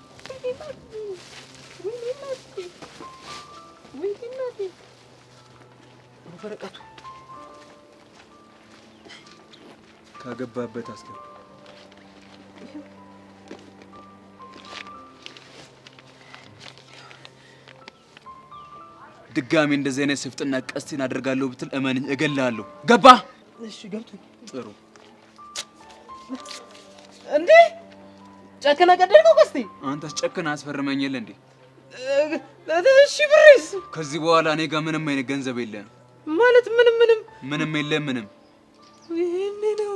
S4: ወረቀቱ
S8: ካገባበት አስገባ። ድጋሚ እንደዚህ አይነት ስፍጥና ቀስቴን አደርጋለሁ ብትል እመንኝ እገልሃለሁ። ገባ?
S4: እሺ ገብቶኝ።
S8: ጥሩ።
S4: እንዴ ጨከና ገደልከው ቀስቴ?
S8: አንተስ ጨከና አስፈርመኝ የለ እንዴ?
S4: እሺ ብሬስ?
S8: ከዚህ በኋላ እኔ ጋር ምንም አይነት ገንዘብ የለም
S4: ማለት ምንም
S8: የለም ምንም።
S4: ይሄኔ ነው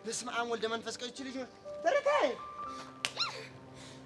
S3: በስመ አብ ወልደ መንፈስ ቅዱስ። ልጅ ተረታይ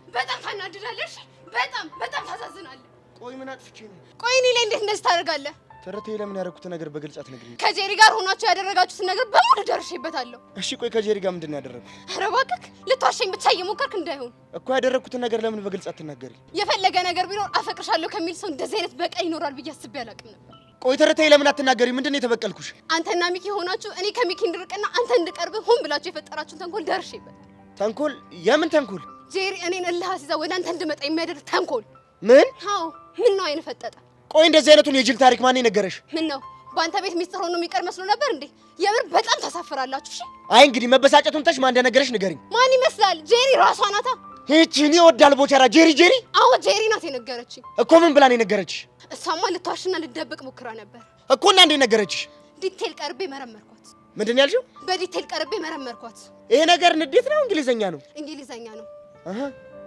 S11: በጣም ታናድዳለሽ። በጣም ታሳዝናለህ።
S3: ቆይ ምን አጥፍቼ ነው?
S11: ቆይ እኔ ላይ እንዴት እንደዚህ ታደርጋለህ?
S3: ተረታይ ለምን ያደረኩትን ነገር በግልጽ አትነግሪኝ?
S11: ከጄሪ ጋር ሆናችሁ ያደረጋችሁትን ነገር በሙሉ ደርሼበታለሁ።
S3: እሺ ቆይ ከጄሪ ጋር ምንድን ነው ያደረኩት?
S11: ኧረ እባክህ ልትዋሸኝ ብቻ እየሞከርክ እንዳይሆን
S3: እኮ ያደረኩትን ነገር ለምን በግልጽ አትናገሪ?
S11: የፈለገ ነገር ቢኖር አፈቅርሻለሁ ከሚል ሰው እንደዚህ አይነት በቀል ይኖራል ብዬ አስቤ አላውቅም ነበር።
S3: ቆይ ተረታይ ለምን አትናገሪ? ምንድን ነው የተበቀልኩሽ?
S11: አንተና ሚኪ ሆናችሁ እኔ ከሚኪ እንድርቅና አንተ እንድቀርብ ሆን ብላችሁ የፈጠራችሁን ተንኮል ደርሼበት።
S3: ተንኮል? የምን ተንኮል?
S11: ጄሪ እኔን እልህ አስይዛ ወደ አንተ እንድመጣ የሚያደርግ ተንኮል።
S3: ምን?
S11: አዎ ምን ነው አይነ ፈጠጠ?
S3: ቆይ እንደዚህ አይነቱን የጅል ታሪክ ማን ነገረሽ?
S11: ምን ነው በአንተ ቤት ሚስጥር ሆኖ የሚቀር መስሎ ነበር እንዴ? የምር በጣም ታሳፍራላችሁ። እሺ
S3: አይ እንግዲህ መበሳጨቱን ተሽ ማን እንደነገረሽ ንገሪኝ።
S11: ማን ይመስላል? ጄሪ ራሷ ናታ።
S3: ይህቺን ይወዳል ቦቸራ ጄሪ?
S11: አዎ ጄሪ ናት የነገረችኝ።
S3: እኮ ምን ብላ ነው የነገረችሽ?
S11: እሷማ ልትዋሽና ልትደብቅ ሞክራ ነበር
S3: እኮ። እና እንዴት ነገረችሽ?
S11: ዲቴል ቀርቤ መረመርኳት።
S3: ምንድን ያልሽው?
S11: በዲቴል ቀርቤ መረመርኳት።
S3: ይሄ ነገር ንዴት ነው እንግሊዘኛ ነው?
S11: እንግሊዘኛ ነው።
S3: አሃ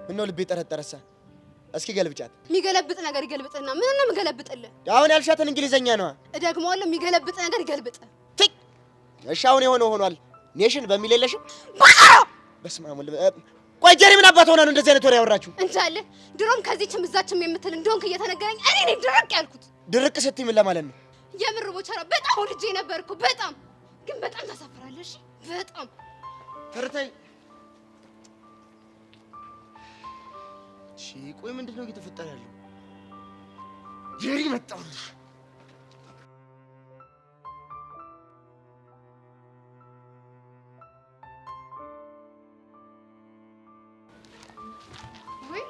S3: ምነው ልቤ ጠረጠረሳ። እስኪ ገልብጫት።
S11: የሚገለብጥ ነገር ይገልብጥና ምን ነው የምገለብጥልህ?
S3: አሁን ያልሻትን እንግሊዘኛ ነው።
S11: እደግመዋለሁ፣ የሚገለብጥ ነገር ይገልብጥ።
S3: እሺ አሁን የሆነ ሆኗል። ኔሽን በሚል የለሽም። በስመ አብ ወልድ። ቆይ ጄሪ ምን አባት ሆና ነው እንደዚህ አይነት ወሬ ያወራችሁ?
S11: እንጃለ ድሮም ከዚህችም እዛችም የምትል እንደሆንክ እየተነገረኝ እኔ ነኝ ድርቅ ያልኩት።
S3: ድርቅ ስትይ ምን ለማለት ነው?
S11: የምር ቦቸራ በጣም ወድጄ ነበርኩ። በጣም ግን በጣም ታሳፍራለሽ። በጣም
S3: ተርታይ። እሺ ቆይ ምንድን ነው እየተፈጠረ ያለው? ጄሪ መጣሁልሽ።
S10: ወይ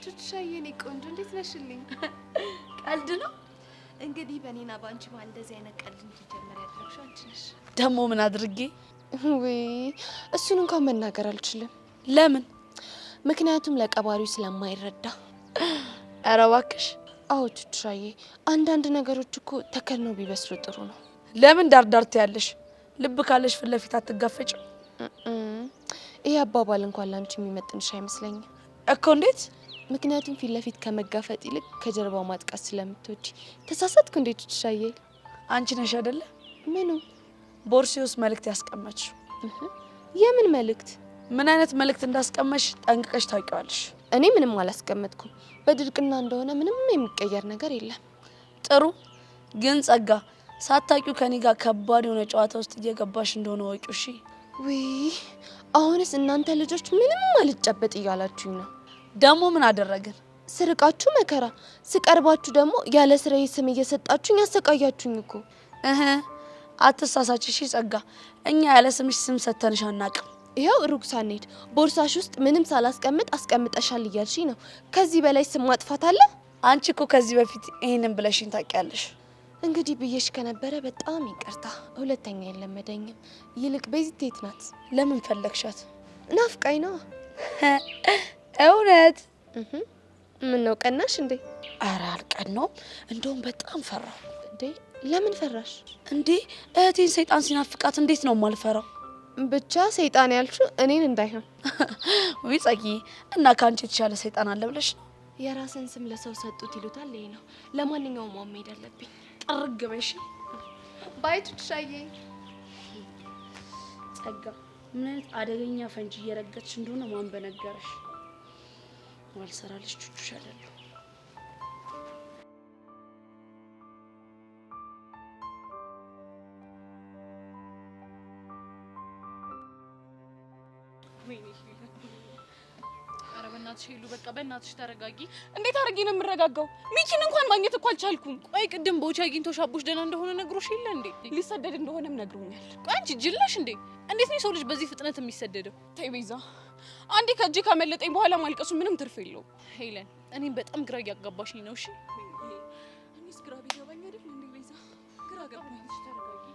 S10: ቱትሻዬ የኔ ቆንጆ እንዴት ነሽልኝ?
S2: ቀልድ ነው እንግዲህ በእኔና በአንቺ መሀል እንደዚህ አይነት ቀልድ እንዲጀመር ያደረግሽው አንቺ ነሽ።
S6: ደግሞ ምን አድርጌ?
S10: ወይ እሱን እንኳን መናገር አልችልም።
S6: ለምን?
S10: ምክንያቱም ለቀባሪው ስለማይረዳ።
S6: ኧረ እባክሽ።
S10: አዎ ቱትሻዬ፣ አንዳንድ ነገሮች እኮ ተከልነው ቢበስሉ ጥሩ ነው።
S6: ለምን ዳርዳርት ያለሽ? ልብ ካለሽ ፊት ለፊት አትጋፈጭም?
S10: ይሄ አባባል እንኳን ላንቺ የሚመጥንሽ አይመስለኝም
S6: እኮ። እንዴት?
S10: ምክንያቱም ፊት ለፊት ከመጋፈጥ ይልቅ ከጀርባው ማጥቃት ስለምትወጂ። ተሳሳትኩ እንዴ ቱትሻዬ?
S6: አንቺ ነሽ አይደለ?
S10: ምኑ?
S6: ቦርሴ ውስጥ መልእክት ያስቀመጥሽው።
S10: የምን መልእክት?
S6: ምን አይነት መልእክት እንዳስቀመጥሽ ጠንቅቀሽ ታውቂዋለሽ።
S2: እኔ ምንም አላስቀመጥኩም። በድርቅና እንደሆነ ምንም የሚቀየር ነገር የለም።
S5: ጥሩ ግን ጸጋ ሳታውቂው ከኔ ጋር ከባድ የሆነ ጨዋታ ውስጥ እየገባሽ እንደሆነ ወቂው። እሺ
S2: ውይ አሁንስ እናንተ ልጆች ምንም አልጨበጥ እያላችሁኝ ነው።
S5: ደግሞ ምን አደረግን?
S2: ስርቃችሁ መከራ፣ ስቀርባችሁ ደግሞ ያለ ስራዬ ስም እየሰጣችሁኝ ያሰቃያችሁኝ እኮ።
S5: አትሳሳች። እሺ ጸጋ እኛ ያለ ስምሽ ስም ሰተንሽ አናውቅም።
S2: ይኸው ሩቅ ሳንሄድ ቦርሳሽ ውስጥ ምንም ሳላስቀምጥ አስቀምጠሻል እያልሽኝ ነው። ከዚህ በላይ ስም ማጥፋት አለ?
S5: አንቺ እኮ ከዚህ በፊት ይሄንን ብለሽኝ ታውቂያለሽ።
S2: እንግዲህ ብዬሽ ከነበረ በጣም ይቅርታ፣ ሁለተኛ የለመደኝም። ይልቅ ቤዚት የት ናት?
S5: ለምን ፈለግሻት?
S2: ናፍቃኝ ነው።
S5: እውነት?
S2: ምን ነው ቀናሽ እንዴ?
S5: ኧረ አልቀናውም፣ እንደውም በጣም ፈራሁ።
S2: እንዴ ለምን ፈራሽ?
S5: እንዴ እህቴን ሰይጣን ሲናፍቃት እንዴት ነው የማልፈራው?
S2: ብቻ ሰይጣን ያልሽው እኔን እንዳይሆን።
S5: ወይ ጸጊ፣ እና ካንቺ የተሻለ ሰይጣን አለ ብለሽ ነው?
S2: የራስን ስም ለሰው ሰጡት ይሉታል። ይሄ ነው። ለማንኛውም ማም ሄድ አለብኝ።
S5: ጥርግ በሽ
S2: ባይቱ ሻዬ።
S5: ጸጋ ምን አይነት አደገኛ ፈንጂ እየረገጥሽ እንደሆነ ማን በነገረሽ? ዋልሰራልሽ ቹቹሽ አይደለም።
S6: በእናትሽ ሄሉ በቃ በእናትሽ ተረጋጊ። እንዴት አድርጌ ነው የምረጋጋው? ሚኪን እንኳን ማግኘት እኮ አልቻልኩም። ቆይ ቅድም ቦቻ አግኝቶሽ አቡሽ ደህና እንደሆነ ነግሮሽ የለ እንዴ? ሊሰደድ እንደሆነም ነግሮኛል። ቆይ አንቺ ጅል ነሽ እንዴ? እንዴት ነው ሰው ልጅ በዚህ ፍጥነት የሚሰደደው? ተይ ቤዛ፣ አንዴ ከእጄ ካመለጠኝ በኋላ ማልቀሱ ምንም ትርፍ የለውም። ሄለን እኔም በጣም ግራ እያጋባሽኝ ነው። እሺ እኔስ ግራ ቢገባኝ አይደል እንዴ ቤዛ? ግራ ገባኝ። ተረጋጊ።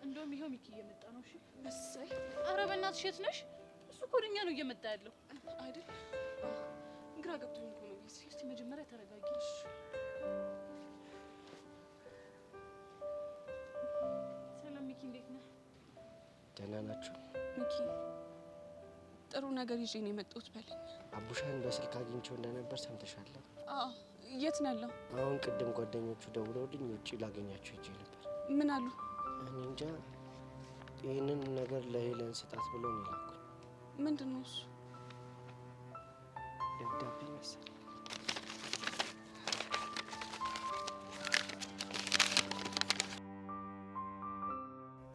S6: እንደውም ይኸው ሚኪ እየመጣ ነው። እሺ እሰይ። ኧረ በእናትሽ የት ነሽ? ኮድኛ ነው እየመጣ ያለው አይደል? ግራ ገብቶኝ እኮ ነው። እስቲ መጀመሪያ ተረጋጊ። ሰላም ሚኪ፣ እንዴት ነህ?
S7: ደህና ናችሁ?
S6: ሚኪ ጥሩ ነገር ይዤ ነው የመጣሁት በለኝ።
S7: አቡሻን በስልክ አግኝቼው እንደነበር ሰምተሻል?
S6: አዎ። የት ነው ያለው?
S7: አሁን ቅድም ጓደኞቹ ደውለውልኝ ውጪ ላገኛቸው ሄጄ ነበር።
S6: ምን አሉ?
S7: እኔ እንጃ። ይህንን ነገር ለሄለን ስጣት ብሎ ነው የላኩት።
S6: ምንድን ነው እሱ?
S7: ደብዳቤ መሰለኝ።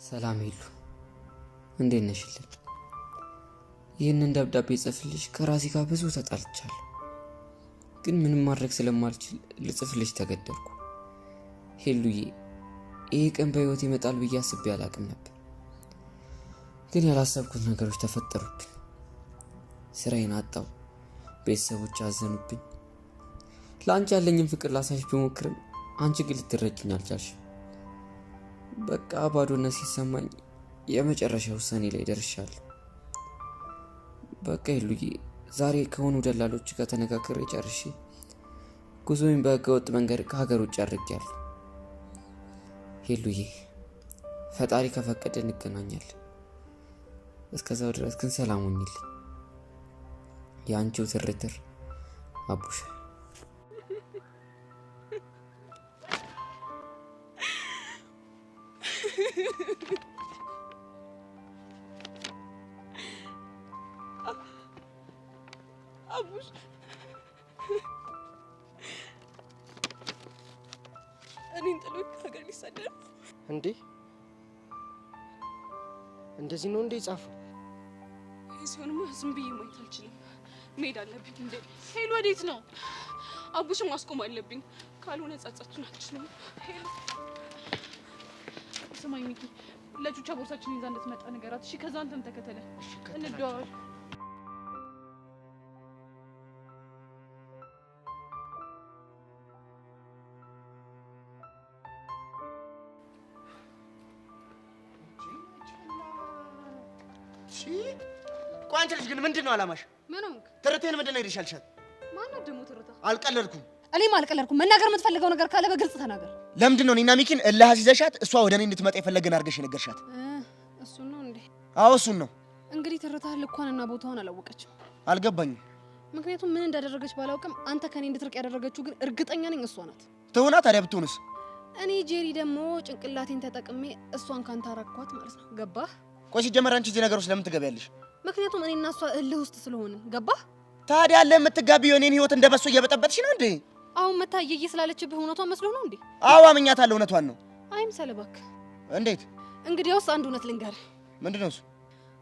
S9: ሰላም ሄሉ፣ እንዴት ነሽልኝ? ይህንን ደብዳቤ ጽፍልሽ ከራሴ ጋር ብዙ ተጣልቻለሁ፣ ግን ምንም ማድረግ ስለማልችል ልጽፍልሽ ተገደድኩ። ሄሉዬ፣ ይሄ ቀን በህይወት ይመጣል ብዬ አስቤ አላቅም ነበር፣ ግን ያላሰብኩት ነገሮች ተፈጠሩብኝ። ስራዬን አጣው፣ ቤተሰቦች አዘኑብኝ። ለአንቺ ያለኝን ፍቅር ላሳይሽ ብሞክርም አንቺ ግን ልትረጅኝ አልቻልሽም። በቃ ባዶነት ሲሰማኝ የመጨረሻ ውሳኔ ላይ ደርሻለሁ። በቃ ሄሉዬ፣ ዛሬ ከሆኑ ደላሎች ጋር ተነጋግሬ ጨርሼ ጉዞዬን በህገወጥ መንገድ ከሀገር ውጭ አድርጌያለሁ። ሄሉዬ፣ ፈጣሪ ከፈቀደ እንገናኛለን። እስከዛው ድረስ ግን ሰላም ሁኚልኝ። የአንቺው ትርትር አቡሽ።
S6: አቡሽ እኔን ጥሎ ከሀገር ሊሰደድ
S7: እንዴ? እንደዚህ ነው እንዴ ጻፈው?
S6: ሲሆንማ ዝም ብዬ ማየት አልችልም። መሄድ አለብኝ። እንዴ ሄሉ ወዴት ነው? አቡሽን ማስቆም አለብኝ፣ ካልሆነ ጸጸቱን አልችልም። ሄሉ ስማኝ ሚኪ፣ ለቹቻ ቦርሳችን ይዛ እንድትመጣ ንገራት እሺ? ከዛ አንተም ተከተለ እንደዋወል።
S3: ቆይ አንቺ ልጅ ግን ምንድነው አላማሽ?
S10: ምን ሆንክ?
S3: ትርቴን ምንድነው ይልሻልሻል?
S10: ማነው ደግሞ ትርታ?
S3: አልቀለድኩም።
S10: እኔም አልቀለድኩም። መናገር የምትፈልገው ነገር ካለ በግልጽ ተናገር።
S3: ለምንድን ነው እኔና ሚኪን እልህ አስይዘሻት እሷ ወደ እኔ እንድትመጣ የፈለገን አድርገሽ የነገርሻት?
S10: እሱን ነው እንዴ?
S3: አዎ እሱን ነው።
S10: እንግዲህ ትርታ ልኳንና ቦታውን አላወቀችም።
S3: አልገባኝም።
S10: ምክንያቱም ምን እንዳደረገች ባላውቅም አንተ ከኔ እንድትርቅ ያደረገችው ግን እርግጠኛ ነኝ እሷ ናት።
S3: ትሆና ታዲያ ብትሆንስ?
S10: እኔ ጄሪ ደግሞ ጭንቅላቴን ተጠቅሜ እሷን ካንተ አራኳት ማለት ነው። ገባህ?
S3: ቆይ ሲጀመር አንቺ እዚህ ነገር ውስጥ ለምን ትገቢያለሽ?
S10: ምክንያቱም እኔና እሷ እልህ ውስጥ ስለሆነ ገባህ?
S3: ታዲያ ለምትጋቢው የኔን ህይወት እንደበሶ እየበጠበጥሽ ነው እንዴ?
S10: አሁን መታየዬ ስላለችብህ እውነቷን መስሎ ነው እንዴ?
S3: አዎ አምኛታለሁ፣ እውነቷን ነው።
S10: አይምሰልህ እባክህ።
S3: እንዴት?
S10: እንግዲያውስ አንድ እውነት ልንገርህ።
S3: ምንድነው እሱ?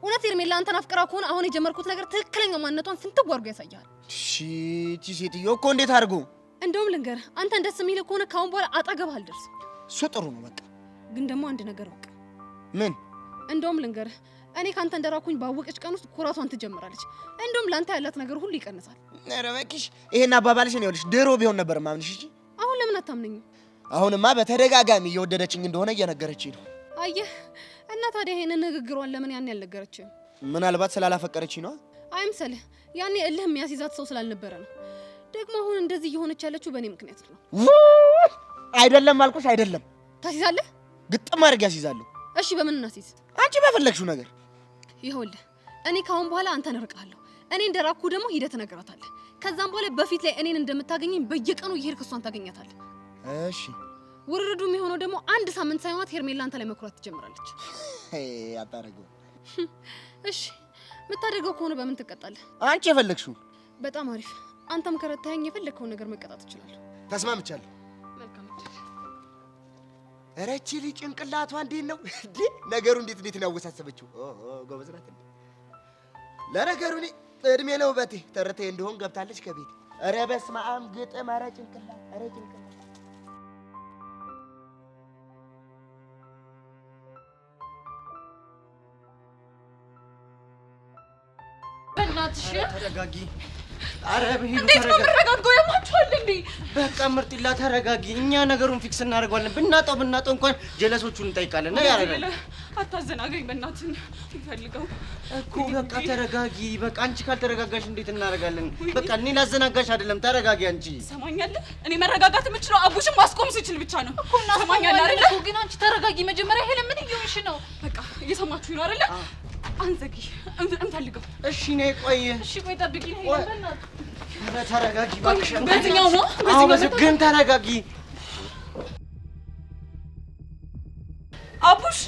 S10: እውነት ሄርሜላ አንተን አፍቅራ ከሆነ አሁን የጀመርኩት ነገር ትክክለኛ ማንነቷን ፍንትው አድርጎ ያሳያል።
S3: እቺ ሴትዮ እኮ እንዴት አድርጎ?
S10: እንደውም ልንገርህ፣ አንተን ደስ የሚልህ ከሆነ ካሁን በኋላ አጠገብህ አልደርስም።
S3: እሱ ጥሩ ነው በቃ።
S10: ግን ደግሞ አንድ ነገር አውቅ።
S3: ምን?
S10: እንደውም ልንገርህ፣ እኔ ካንተ እንደራኩኝ ባወቀች ቀን ውስጥ ኩራቷን ትጀምራለች። እንደውም ላንተ ያላት ነገር ሁሉ ይቀንሳል።
S3: ኧረ እባክሽ ይሄን አባባልሽ ነው ይኸውልሽ፣ ድሮ ቢሆን ነበር ማምንሽ። እሺ
S10: አሁን ለምን አታምነኝም?
S3: አሁንማ በተደጋጋሚ እየወደደችኝ እንደሆነ እየነገረችኝ ነው።
S10: አየህ፣ እና ታዲያ ይሄንን ንግግሯን ለምን ያን ያልነገረችም?
S3: ምናልባት ስላላፈቀረችኝ ነው።
S10: አይምሰልህ፣ ያኔ እልህ የሚያስይዛት ሰው ስላልነበረ ነው። ደግሞ አሁን እንደዚህ እየሆነች ያለችው በእኔ ምክንያት ነው።
S3: አይደለም አልኩሽ አይደለም።
S10: ታስይዛለህ?
S3: ግጥም አድርጌ አስይዛለሁ።
S10: እሺ በምን እናስይዝ?
S3: አንቺ በፈለግሽው ነገር።
S10: ይኸውልህ እኔ ካሁን በኋላ አንተን እርቃለሁ። እኔ እንደራኩ ደግሞ ሂደህ ትነግራታለህ። ከዛም በኋላ በፊት ላይ እኔን እንደምታገኘኝ በየቀኑ እየሄድክ እሷን ታገኛታለህ።
S3: እሺ
S10: ውርርዱ የሚሆነው ደግሞ አንድ ሳምንት ሳይሆናት ሄርሜላ አንተ ላይ መኩራት ትጀምራለች።
S3: አታረገው።
S10: እሺ የምታደርገው ከሆነ በምን ትቀጣለህ?
S3: አንቺ የፈለግሽው።
S10: በጣም አሪፍ። አንተም ከረታኸኝ የፈለግከውን ነገር መቀጣት ትችላለህ።
S3: ተስማምቻለሁ።
S10: መልካም።
S3: ኧረ እቺ ልጅ ጭንቅላቷ እንዴት ነው እንዴ? ነገሩ እንዴት ነው ያወሳሰበችው? ጎበዝ ናት እንዴ? ለነገሩ እኔ እድሜ ለውበቴ ተረቴ እንደሆን ገብታለች ከቤት። ኧረ በስመ አብ ግጥም! ኧረ ጭንቅላት! ኧረ ጭንቅላት!
S6: በእናትሽ
S9: ተረጋጊ። አረ በሄሉ
S6: እንዴት ነው የምረጋጋው? ያማችኋል እንዴ?
S9: በቃ ምርጢላ ተረጋጊ። እኛ ነገሩን ፊክስ እናደርገዋለን። ብናጣው እንኳን ጀለሶቹን እንጠይቃለን። ነው ያረጋል።
S6: አታዘናገኝ በእናትህ ፈልገው
S9: እኮ በቃ ተረጋጊ። በቃ አንቺ ካልተረጋጋሽ እንዴት እናደርጋለን? በቃ እኔ ላዘናጋሽ አይደለም። ተረጋጊ አንቺ።
S6: ሰማኛለህ? እኔ መረጋጋት የምችለው አቡሽን ማስቆም ስችል ብቻ ነው። ሰማኛለህ አይደል?
S5: ግን አንቺ ተረጋጊ መጀመሪያ። ሄለ ምን እየሆንሽ ነው?
S6: በቃ እየሰማችሁኝ ነው አይደለ? አንዘጊ እንፈልገው።
S9: እሺ ነይ ቆይ።
S5: እሺ ቆይ ጠብቂኝ። ሄለ በእናትህ
S9: ተረጋጊ እባክሽ።
S6: በዚህኛው ነው?
S9: ግን ተረጋጊ።
S6: አቡሽ